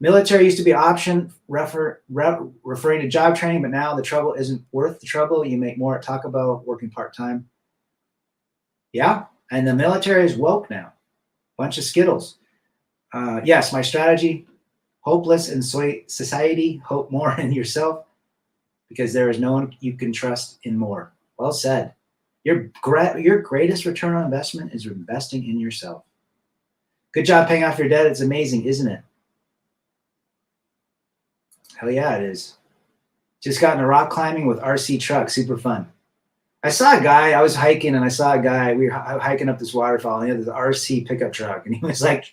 Military used to be an option referring to job training, but now the trouble isn't worth the trouble. You make more at Taco Bell working part-time. Yeah, and the military is woke now. Bunch of Skittles. Yes, my strategy, hopeless in society, hope more in yourself, because there is no one you can trust in more. Well said. Your greatest return on investment is investing in yourself. Good job paying off your debt. It's amazing, isn't it? Hell yeah, it is. Just got into rock climbing with RC truck. Super fun. I saw a guy, I was hiking and I saw a guy, we were hiking up this waterfall and he had this RC pickup truck and he was like,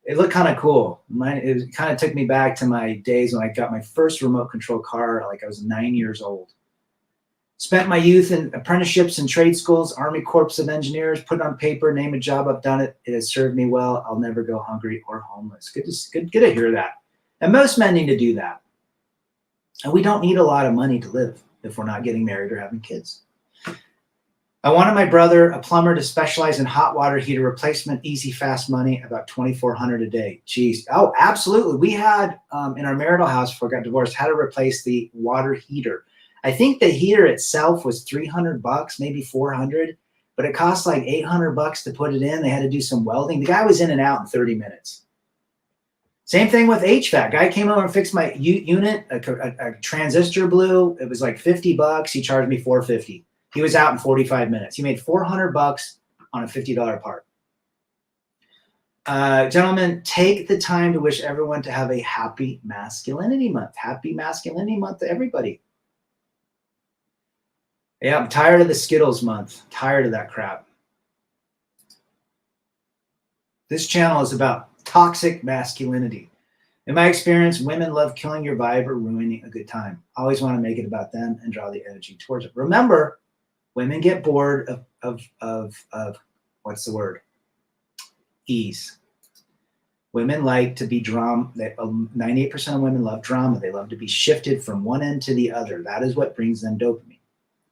it looked kind of cool. It kind of took me back to my days when I got my first remote control car, like I was 9 years old. Spent my youth in apprenticeships and trade schools, Army Corps of Engineers, put it on paper, name a job, I've done it. It has served me well. I'll never go hungry or homeless. Good to hear that. And most men need to do that. And we don't need a lot of money to live if we're not getting married or having kids. I wanted my brother, a plumber, to specialize in hot water heater replacement, easy, fast money, about $2,400 a day. Jeez. Oh, absolutely. We had in our marital house before I got divorced, had to replace the water heater. I think the heater itself was $300, maybe $400, but it cost like $800 to put it in. They had to do some welding. The guy was in and out in 30 minutes. Same thing with HVAC. Guy came over and fixed my unit. A transistor blew. It was like $50. He charged me $450. He was out in 45 minutes. He made $400 on a $50 part. Gentlemen, take the time to wish everyone to have a happy Masculinity Month. Happy Masculinity Month to everybody. Yeah, I'm tired of the Skittles month. Tired of that crap. This channel is about toxic masculinity. In my experience, women love killing your vibe or ruining a good time. Always want to make it about them and draw the energy towards it. Remember, women get bored of what's the word? Ease. Women like to be drama. 98% of women love drama. They love to be shifted from one end to the other. That is what brings them dopamine.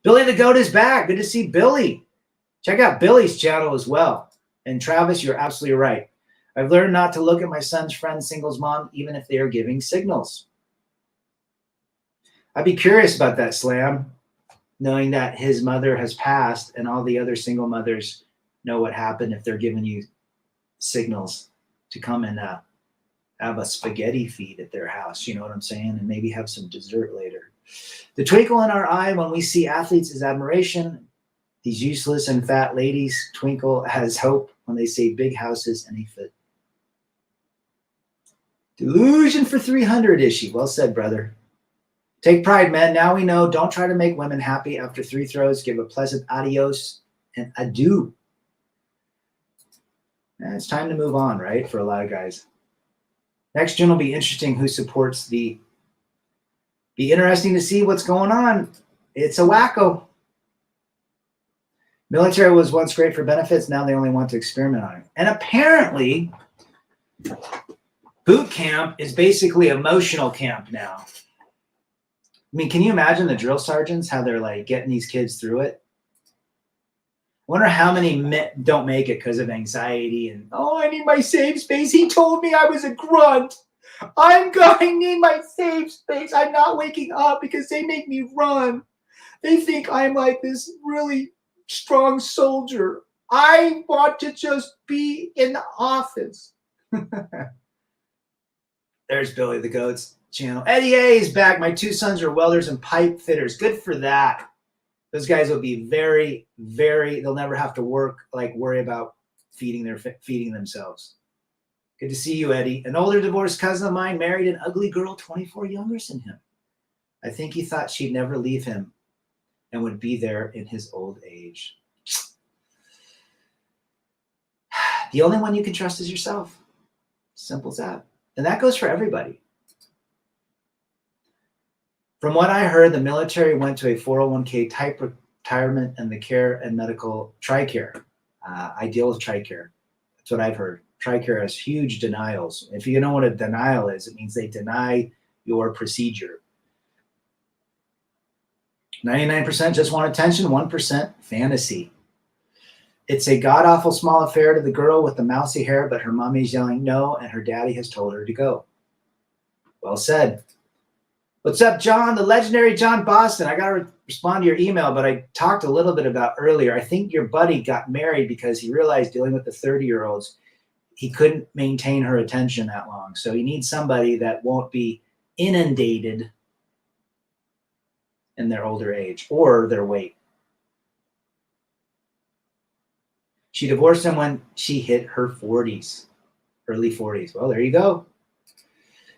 Billy the Goat is back. Good to see Billy. Check out Billy's channel as well. And Travis, you're absolutely right. I've learned not to look at my son's friend, singles mom, even if they are giving signals. I'd be curious about that, Slam, knowing that his mother has passed and all the other single mothers know what happened if they're giving you signals to come and have a spaghetti feed at their house. You know what I'm saying? And maybe have some dessert later. The twinkle in our eye when we see athletes is admiration. These useless and fat ladies twinkle as hope when they see big houses and a foot. Delusion for 300, is she? Well said, brother. Take pride, men. Now we know. Don't try to make women happy after 3 throws. Give a pleasant adios and adieu. And it's time to move on, right? For a lot of guys. Next gen will be interesting. Who supports the... Be interesting to see what's going on. It's a wacko. Military was once great for benefits. Now they only want to experiment on it. And apparently, boot camp is basically emotional camp now. I mean, can you imagine the drill sergeants, how they're like getting these kids through it? I wonder how many don't make it because of anxiety and, oh, I need my safe space. He told me I was a grunt. I need my safe space. I'm not waking up because they make me run. They think I'm like this really strong soldier. I want to just be in the office. There's Billy the Goat's channel. Eddie A is back. My 2 sons are welders and pipe fitters. Good for that. Those guys will be very, very, they'll never have to worry about feeding themselves. Good to see you, Eddie. An older divorced cousin of mine married an ugly girl 24 younger than him. I think he thought she'd never leave him and would be there in his old age. The only one you can trust is yourself. Simple as that. And that goes for everybody. From what I heard, the military went to a 401k type retirement and the care and medical TRICARE. I deal with TRICARE. That's what I've heard. TRICARE has huge denials. If you know what a denial is, it means they deny your procedure. 99% just want attention, 1% fantasy. It's a god-awful small affair to the girl with the mousy hair, but her mommy's yelling no, and her daddy has told her to go. Well said. What's up, John? The legendary John Boston. I got to respond to your email, but I talked a little bit about earlier. I think your buddy got married because he realized dealing with the 30-year-olds, he couldn't maintain her attention that long. So he needs somebody that won't be inundated in their older age or their weight. She divorced him when she hit her 40s, early 40s. Well, there you go.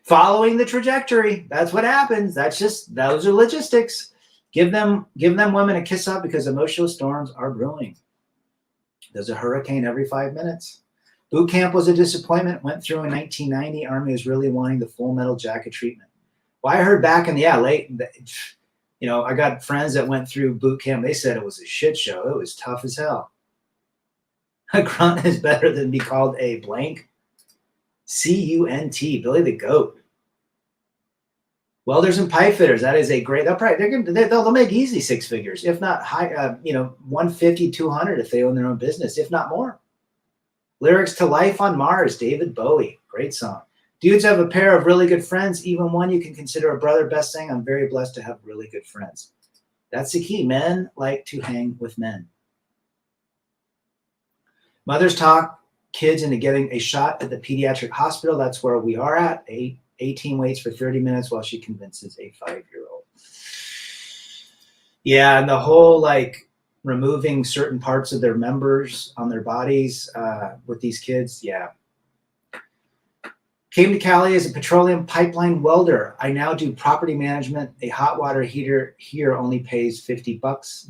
Following the trajectory. That's what happens. Those are logistics. Give them women a kiss up because emotional storms are brewing. There's a hurricane every 5 minutes. Boot camp was a disappointment. Went through in 1990. Army was really wanting the full metal jacket treatment. Well, I heard back in I got friends that went through boot camp. They said it was a shit show. It was tough as hell. A grunt is better than be called a blank. CUNT, Billy the Goat. Welders and pipe fitters. That is a great. They'll make easy 6 figures, if not high. 150, 200 if they own their own business, if not more. Lyrics to Life on Mars, David Bowie. Great song. Dudes have a pair of really good friends, even one you can consider a brother. Best saying, I'm very blessed to have really good friends. That's the key. Men like to hang with men. Mothers talk kids into getting a shot at the pediatric hospital. That's where we are at. 18 waits for 30 minutes while she convinces a 5-year-old. Yeah, and the whole removing certain parts of their members on their bodies with these kids. Yeah. Came to Cali as a petroleum pipeline welder. I now do property management. A hot water heater here only pays $50.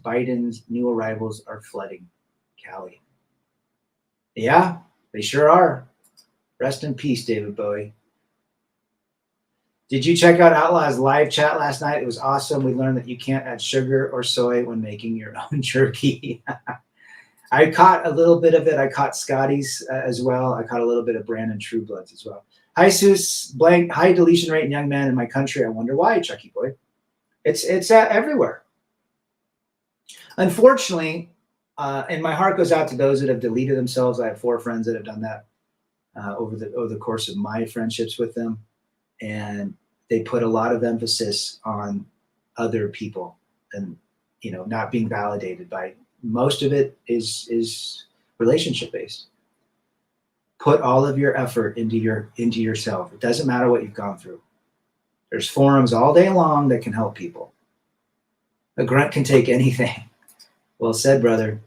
Biden's new arrivals are flooding Cali. Yeah, they sure are. Rest in peace, David Bowie. Did you check out Outlaw's live chat last night? It was awesome. We learned that you can't add sugar or soy when making your own jerky. I caught a little bit of it. I caught Scotty's as well. I caught a little bit of Brandon Trueblood's as well. Hi, Seuss. Blank. High deletion rate in young men in my country. I wonder why, Chucky boy. It's everywhere. Unfortunately, and my heart goes out to those that have deleted themselves. I have 4 friends that have done that over the course of my friendships with them, and they put a lot of emphasis on other people and not being validated by. Most of it is relationship based. Put all of your effort into yourself. It doesn't matter what you've gone through. There's forums all day long that can help people. A grunt can take anything. Well said, brother.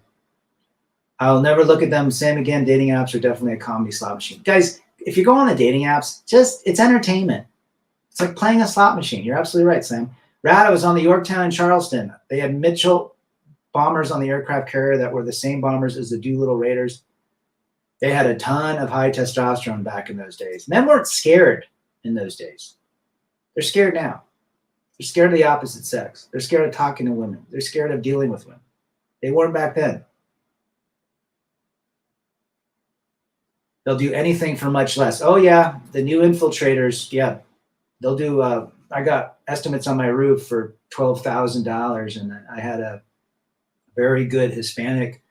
I'll never look at them. Same again. Dating apps are definitely a comedy slot machine. Guys, if you go on the dating apps, it's entertainment. It's like playing a slot machine. You're absolutely right, Sam. Rad, I was on the Yorktown in Charleston. They had Mitchell bombers on the aircraft carrier that were the same bombers as the Doolittle Raiders. They had a ton of high testosterone back in those days. Men weren't scared in those days. They're scared now. They're scared of the opposite sex. They're scared of talking to women. They're scared of dealing with women. They weren't back then. They'll do anything for much less. Oh, yeah, the new infiltrators, yeah. They'll do, I got estimates on my roof for $12,000, and I had a very good Hispanic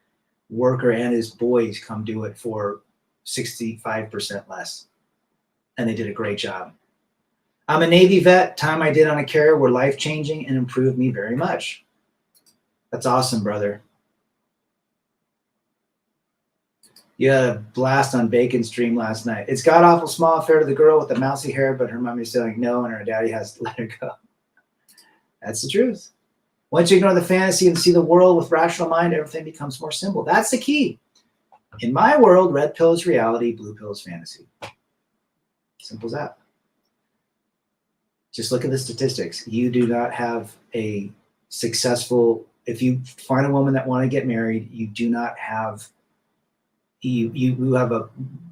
worker and his boys come do it for 65% less. And they did a great job. I'm a Navy vet. Time I did on a carrier were life-changing and improved me very much. That's awesome, brother. You had a blast on Bacon stream last night. It's god-awful small affair to the girl with the mousy hair, but her mommy's saying no, and her daddy has to let her go. That's the truth. Once you ignore the fantasy and see the world with rational mind, everything becomes more simple. That's the key. In my world, red pill is reality, blue pill is fantasy. Simple as that. Just look at the statistics. You do not have a successful, if you find a woman that want to get married, you do not have, you have a,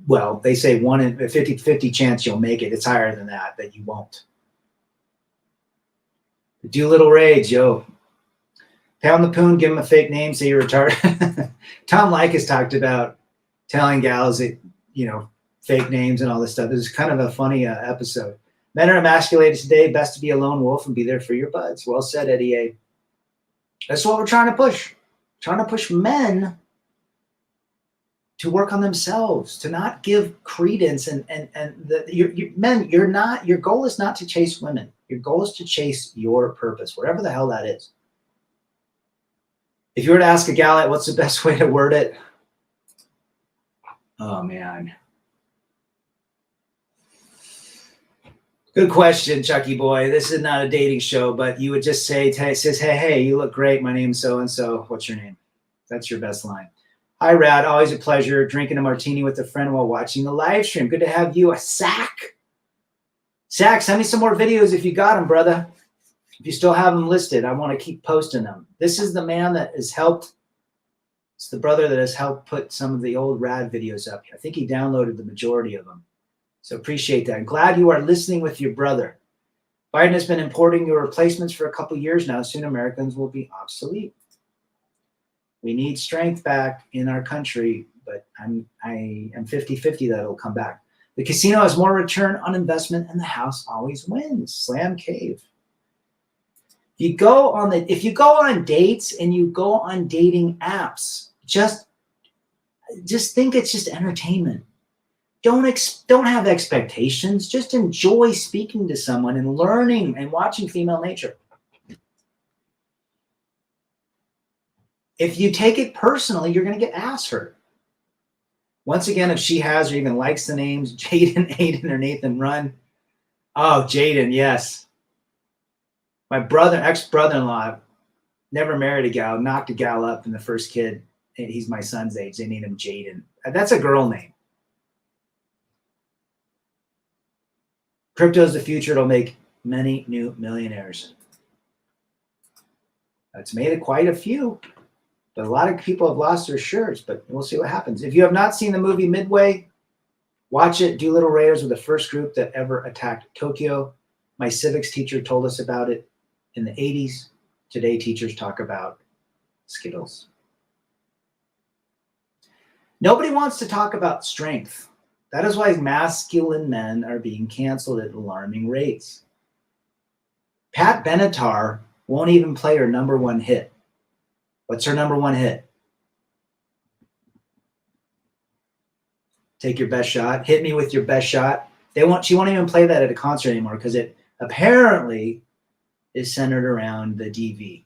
well, they say 1 in 50-50 chance you'll make it. It's higher than that you won't. The Doolittle Raids, yo. Pound the poon, give him a fake name, say you're retarded. Tom Likas talked about telling gals that, fake names and all this stuff. This is kind of a funny episode. Men are emasculated today. Best to be a lone wolf and be there for your buds. Well said, Eddie A. That's what we're trying to push. Trying to push men to work on themselves, to not give credence men. Your goal is not to chase women. Your goal is to chase your purpose, whatever the hell that is. If you were to ask a gal, what's the best way to word it? Oh, man. Good question, Chucky boy. This is not a dating show, but you would just say, hey, you look great. My name's so-and-so. What's your name? That's your best line. Hi, Rad. Always a pleasure drinking a martini with a friend while watching the live stream. Good to have you. A Sack, send me some more videos if you got them, brother. If you still have them listed, I want to keep posting them. This is the man that has helped. It's the brother that has helped put some of the old Rad videos up. I think he downloaded the majority of them. So appreciate that. I'm glad you are listening with your brother. Biden has been importing your replacements for a couple years now. Soon Americans will be obsolete. We need strength back in our country, but I am 50-50 that it'll come back. The casino has more return on investment, and the house always wins. Slam Cave. If you go on dates and you go on dating apps, just think it's just entertainment. Don't have expectations. Just enjoy speaking to someone and learning and watching female nature. If you take it personally, you're going to get ass hurt. Once again, if she has or even likes the names Jaden, Aiden, or Nathan, run. Oh, Jaden, yes. My ex-brother-in-law, never married a gal, knocked a gal up, and the first kid, he's my son's age. They named him Jaden. That's a girl name. Crypto is the future. It'll make many new millionaires. It's made quite a few, but a lot of people have lost their shirts, but we'll see what happens. If you have not seen the movie Midway, watch it. Doolittle Raiders were the first group that ever attacked Tokyo. My civics teacher told us about it in the 80s. Today, teachers talk about Skittles. Nobody wants to talk about strength. That is why masculine men are being canceled at alarming rates. Pat Benatar won't even play her number one hit. What's her number one hit? Take your best shot. Hit me with your best shot. She won't even play that at a concert anymore because it apparently is centered around the DV.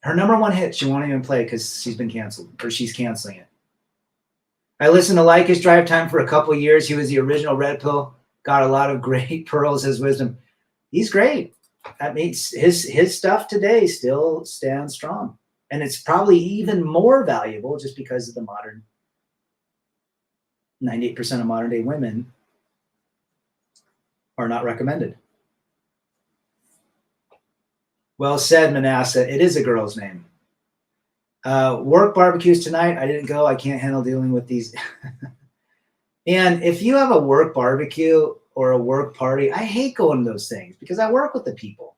Her number one hit, she won't even play because she's been canceled, or she's canceling it. I listened to Lycus Drive Time for a couple of years. He was the original Red Pill. Got a lot of great pearls, his wisdom. He's great. That means his stuff today still stands strong. And it's probably even more valuable just because of the modern 98% of modern day women are not recommended. Well said, Manasseh. It is a girl's name. Work barbecues tonight. I didn't go. I can't handle dealing with these. And if you have a work barbecue or a work party, I hate going to those things because I work with the people.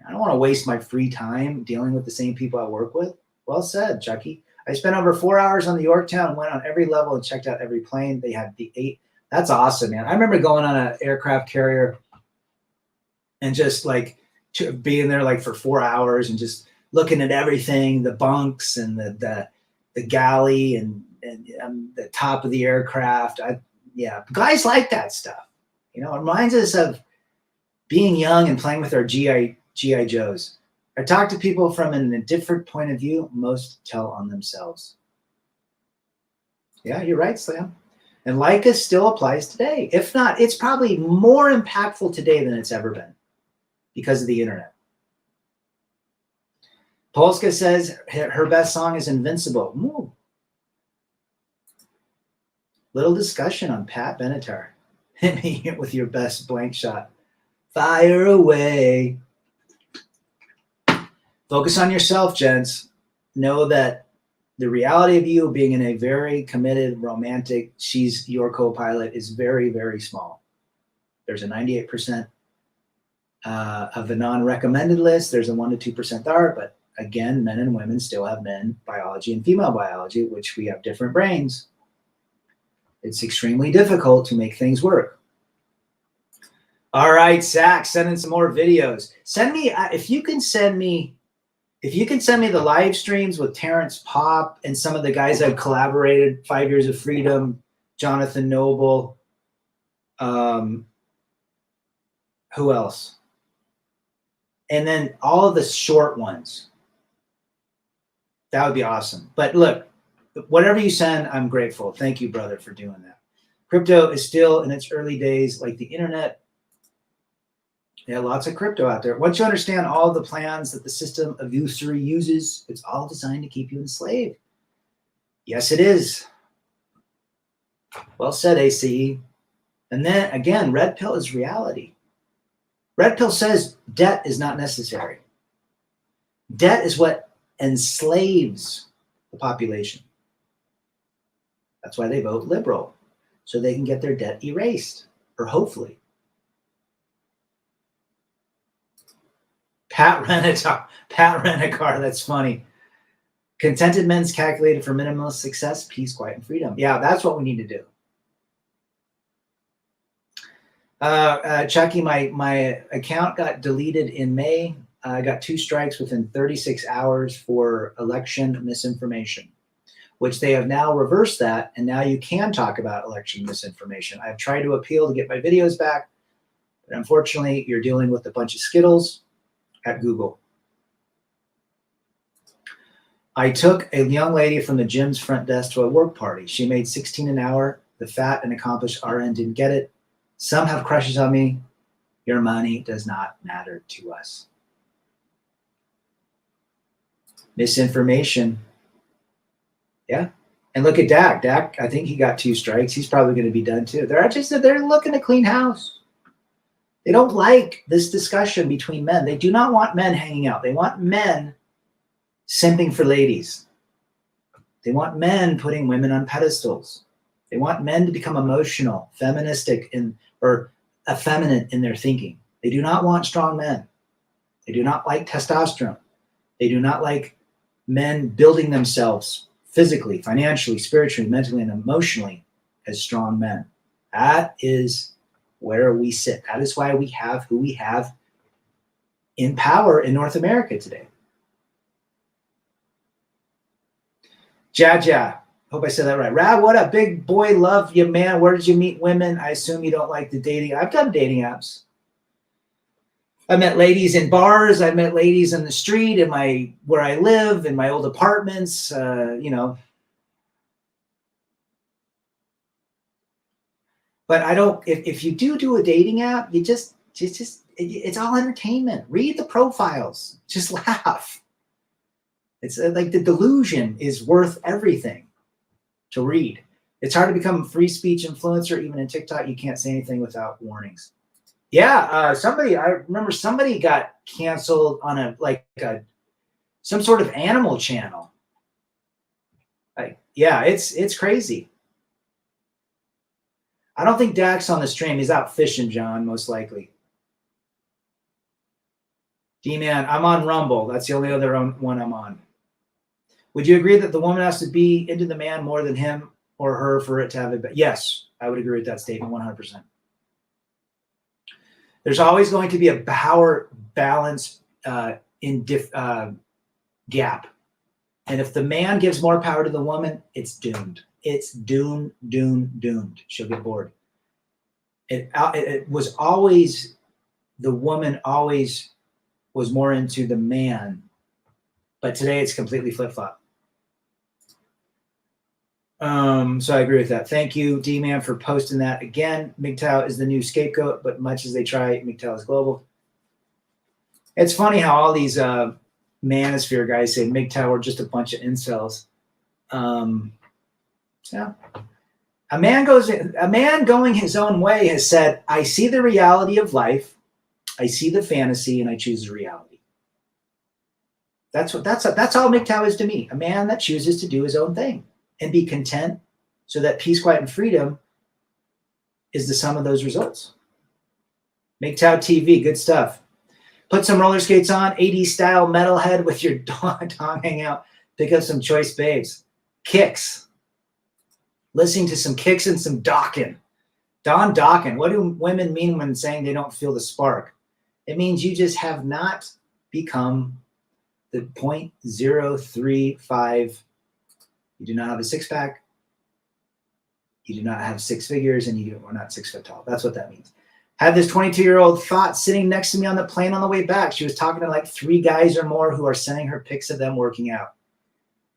I don't want to waste my free time dealing with the same people I work with. Well said, Chucky. I spent over 4 hours on the Yorktown, went on every level and checked out every plane. They had the 8. That's awesome, man. I remember going on an aircraft carrier and just like being there like for 4 hours and just looking at everything, the bunks and the galley and the top of the aircraft. Guys like that stuff. You know, it reminds us of being young and playing with our GI Joes. I talk to people from a different point of view. Most tell on themselves. Yeah, you're right, Slam. And Lycus still applies today. If not, it's probably more impactful today than it's ever been because of the internet. Polska says her best song is Invincible. Ooh. Little discussion on Pat Benatar. Hit me with your best blank shot. Fire away. Focus on yourself, gents. Know that the reality of you being in a very committed, romantic, she's your co-pilot is very, very small. There's a 98% of the non-recommended list. There's a 1% to 2% that are, but again, men and women still have men biology and female biology, which we have different brains. It's extremely difficult to make things work. All right, Zach, send in some more videos. Send me, if you can send me the live streams with Terrence Popp and some of the guys I've collaborated, 5 Years of Freedom, Jonathan Noble, who else? And then all of the short ones. That would be awesome. But look, whatever you send, I'm grateful. Thank you, brother, for doing that. Crypto is still in its early days, like the internet. Yeah, lots of crypto out there. Once you understand all the plans that the system of usury uses, it's all designed to keep you enslaved. Yes, it is. Well said, ACE. And then again, Red Pill is reality. Red Pill says debt is not necessary. Debt is what enslaves the population. That's why they vote liberal, so they can get their debt erased, or hopefully. Pat rent a car. That's funny. Contented men's calculated for minimalist success, peace, quiet, and freedom. Yeah, that's what we need to do. Chucky, my account got deleted in May. I got 2 strikes within 36 hours for election misinformation, which they have now reversed that, and now you can talk about election misinformation. I've tried to appeal to get my videos back, but unfortunately, you're dealing with a bunch of Skittles at Google. I took a young lady from the gym's front desk to a work party. She made $16 an hour. The fat and accomplished RN didn't get it. Some have crushes on me. Your money does not matter to us. Misinformation. Yeah. And look at Dak. Dak, I think he got 2 strikes. He's probably going to be done too. They're looking to clean house. They don't like this discussion between men. They do not want men hanging out. They want men simping for ladies. They want men putting women on pedestals. They want men to become emotional, feministic, or effeminate in their thinking. They do not want strong men. They do not like testosterone. They do not like men building themselves physically, financially, spiritually, mentally, and emotionally as strong men. That is where we sit. That is why we have who we have in power in North America today. Jaja, hope I said that right. Rad, what up? Big boy, love you, man. Where did you meet women? I assume you don't like the dating. I've done dating apps. I met ladies in bars. I met ladies in the street, where I live, in my old apartments. But I don't. If you do a dating app, it's all entertainment. Read the profiles. Just laugh. It's like the delusion is worth everything to read. It's hard to become a free speech influencer. Even in TikTok, you can't say anything without warnings. Yeah, I remember somebody got canceled on some sort of animal channel. It's crazy. I don't think Dak's on the stream. He's out fishing, John, most likely. D-Man, I'm on Rumble. That's the only other one I'm on. Would you agree that the woman has to be into the man more than him or her for it to have it? Yes, I would agree with that statement 100%. There's always going to be a power balance gap. And if the man gives more power to the woman, it's doomed. It's doomed. She'll get bored. It was always, the woman always was more into the man, but today it's completely flip-flop. So I agree with that. Thank you, D-Man, for posting that. Again, MGTOW is the new scapegoat, but much as they try, MGTOW is global. It's funny how all these manosphere guys say MGTOW are just a bunch of incels. Yeah. A man going his own way has said, I see the reality of life, I see the fantasy, and I choose the reality. That's all MGTOW is to me. A man that chooses to do his own thing and be content, so that peace, quiet, and freedom is the sum of those results. MGTOW TV, good stuff. Put some roller skates on, 80s style metalhead with your dong hang out. Pick up some choice babes. Kicks. Listening to some Kicks and some Dokken. Don Dokken. What do women mean when saying they don't feel the spark? It means you just have not become the 0.035. You do not have a six-pack. You do not have 6 figures, and you are not 6 foot tall. That's what that means. Had this 22-year-old thought sitting next to me on the plane on the way back. She was talking to like 3 guys or more who are sending her pics of them working out.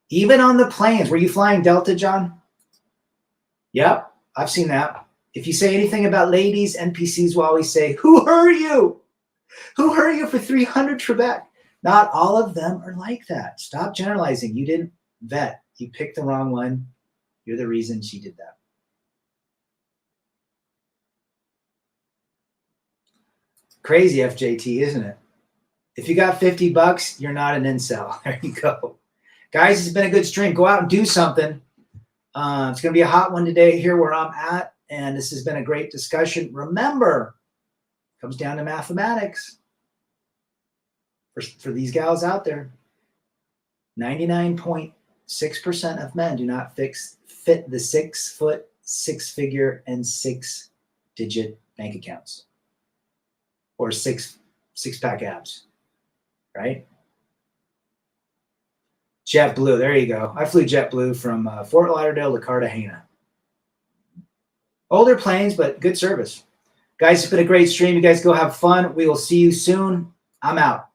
Even on the planes. Were you flying Delta, John? Yep, I've seen that. If you say anything about ladies, NPCs will always say, who hurt you? Who hurt you for 300 Trebek? Not all of them are like that. Stop generalizing. You didn't vet. You picked the wrong one. You're the reason she did that. Crazy FJT, isn't it? If you got $50, you're not an incel. There you go. Guys, it's been a good stream. Go out and do something. It's going to be a hot one today here where I'm at, and this has been a great discussion. Remember, it comes down to mathematics for these gals out there. 99.6% of men do not fit the 6 foot, 6 figure, and 6 digit bank accounts or six pack abs, right? JetBlue, there you go. I flew JetBlue from Fort Lauderdale to Cartagena. Older planes, but good service. Guys, it's been a great stream. You guys go have fun. We will see you soon. I'm out.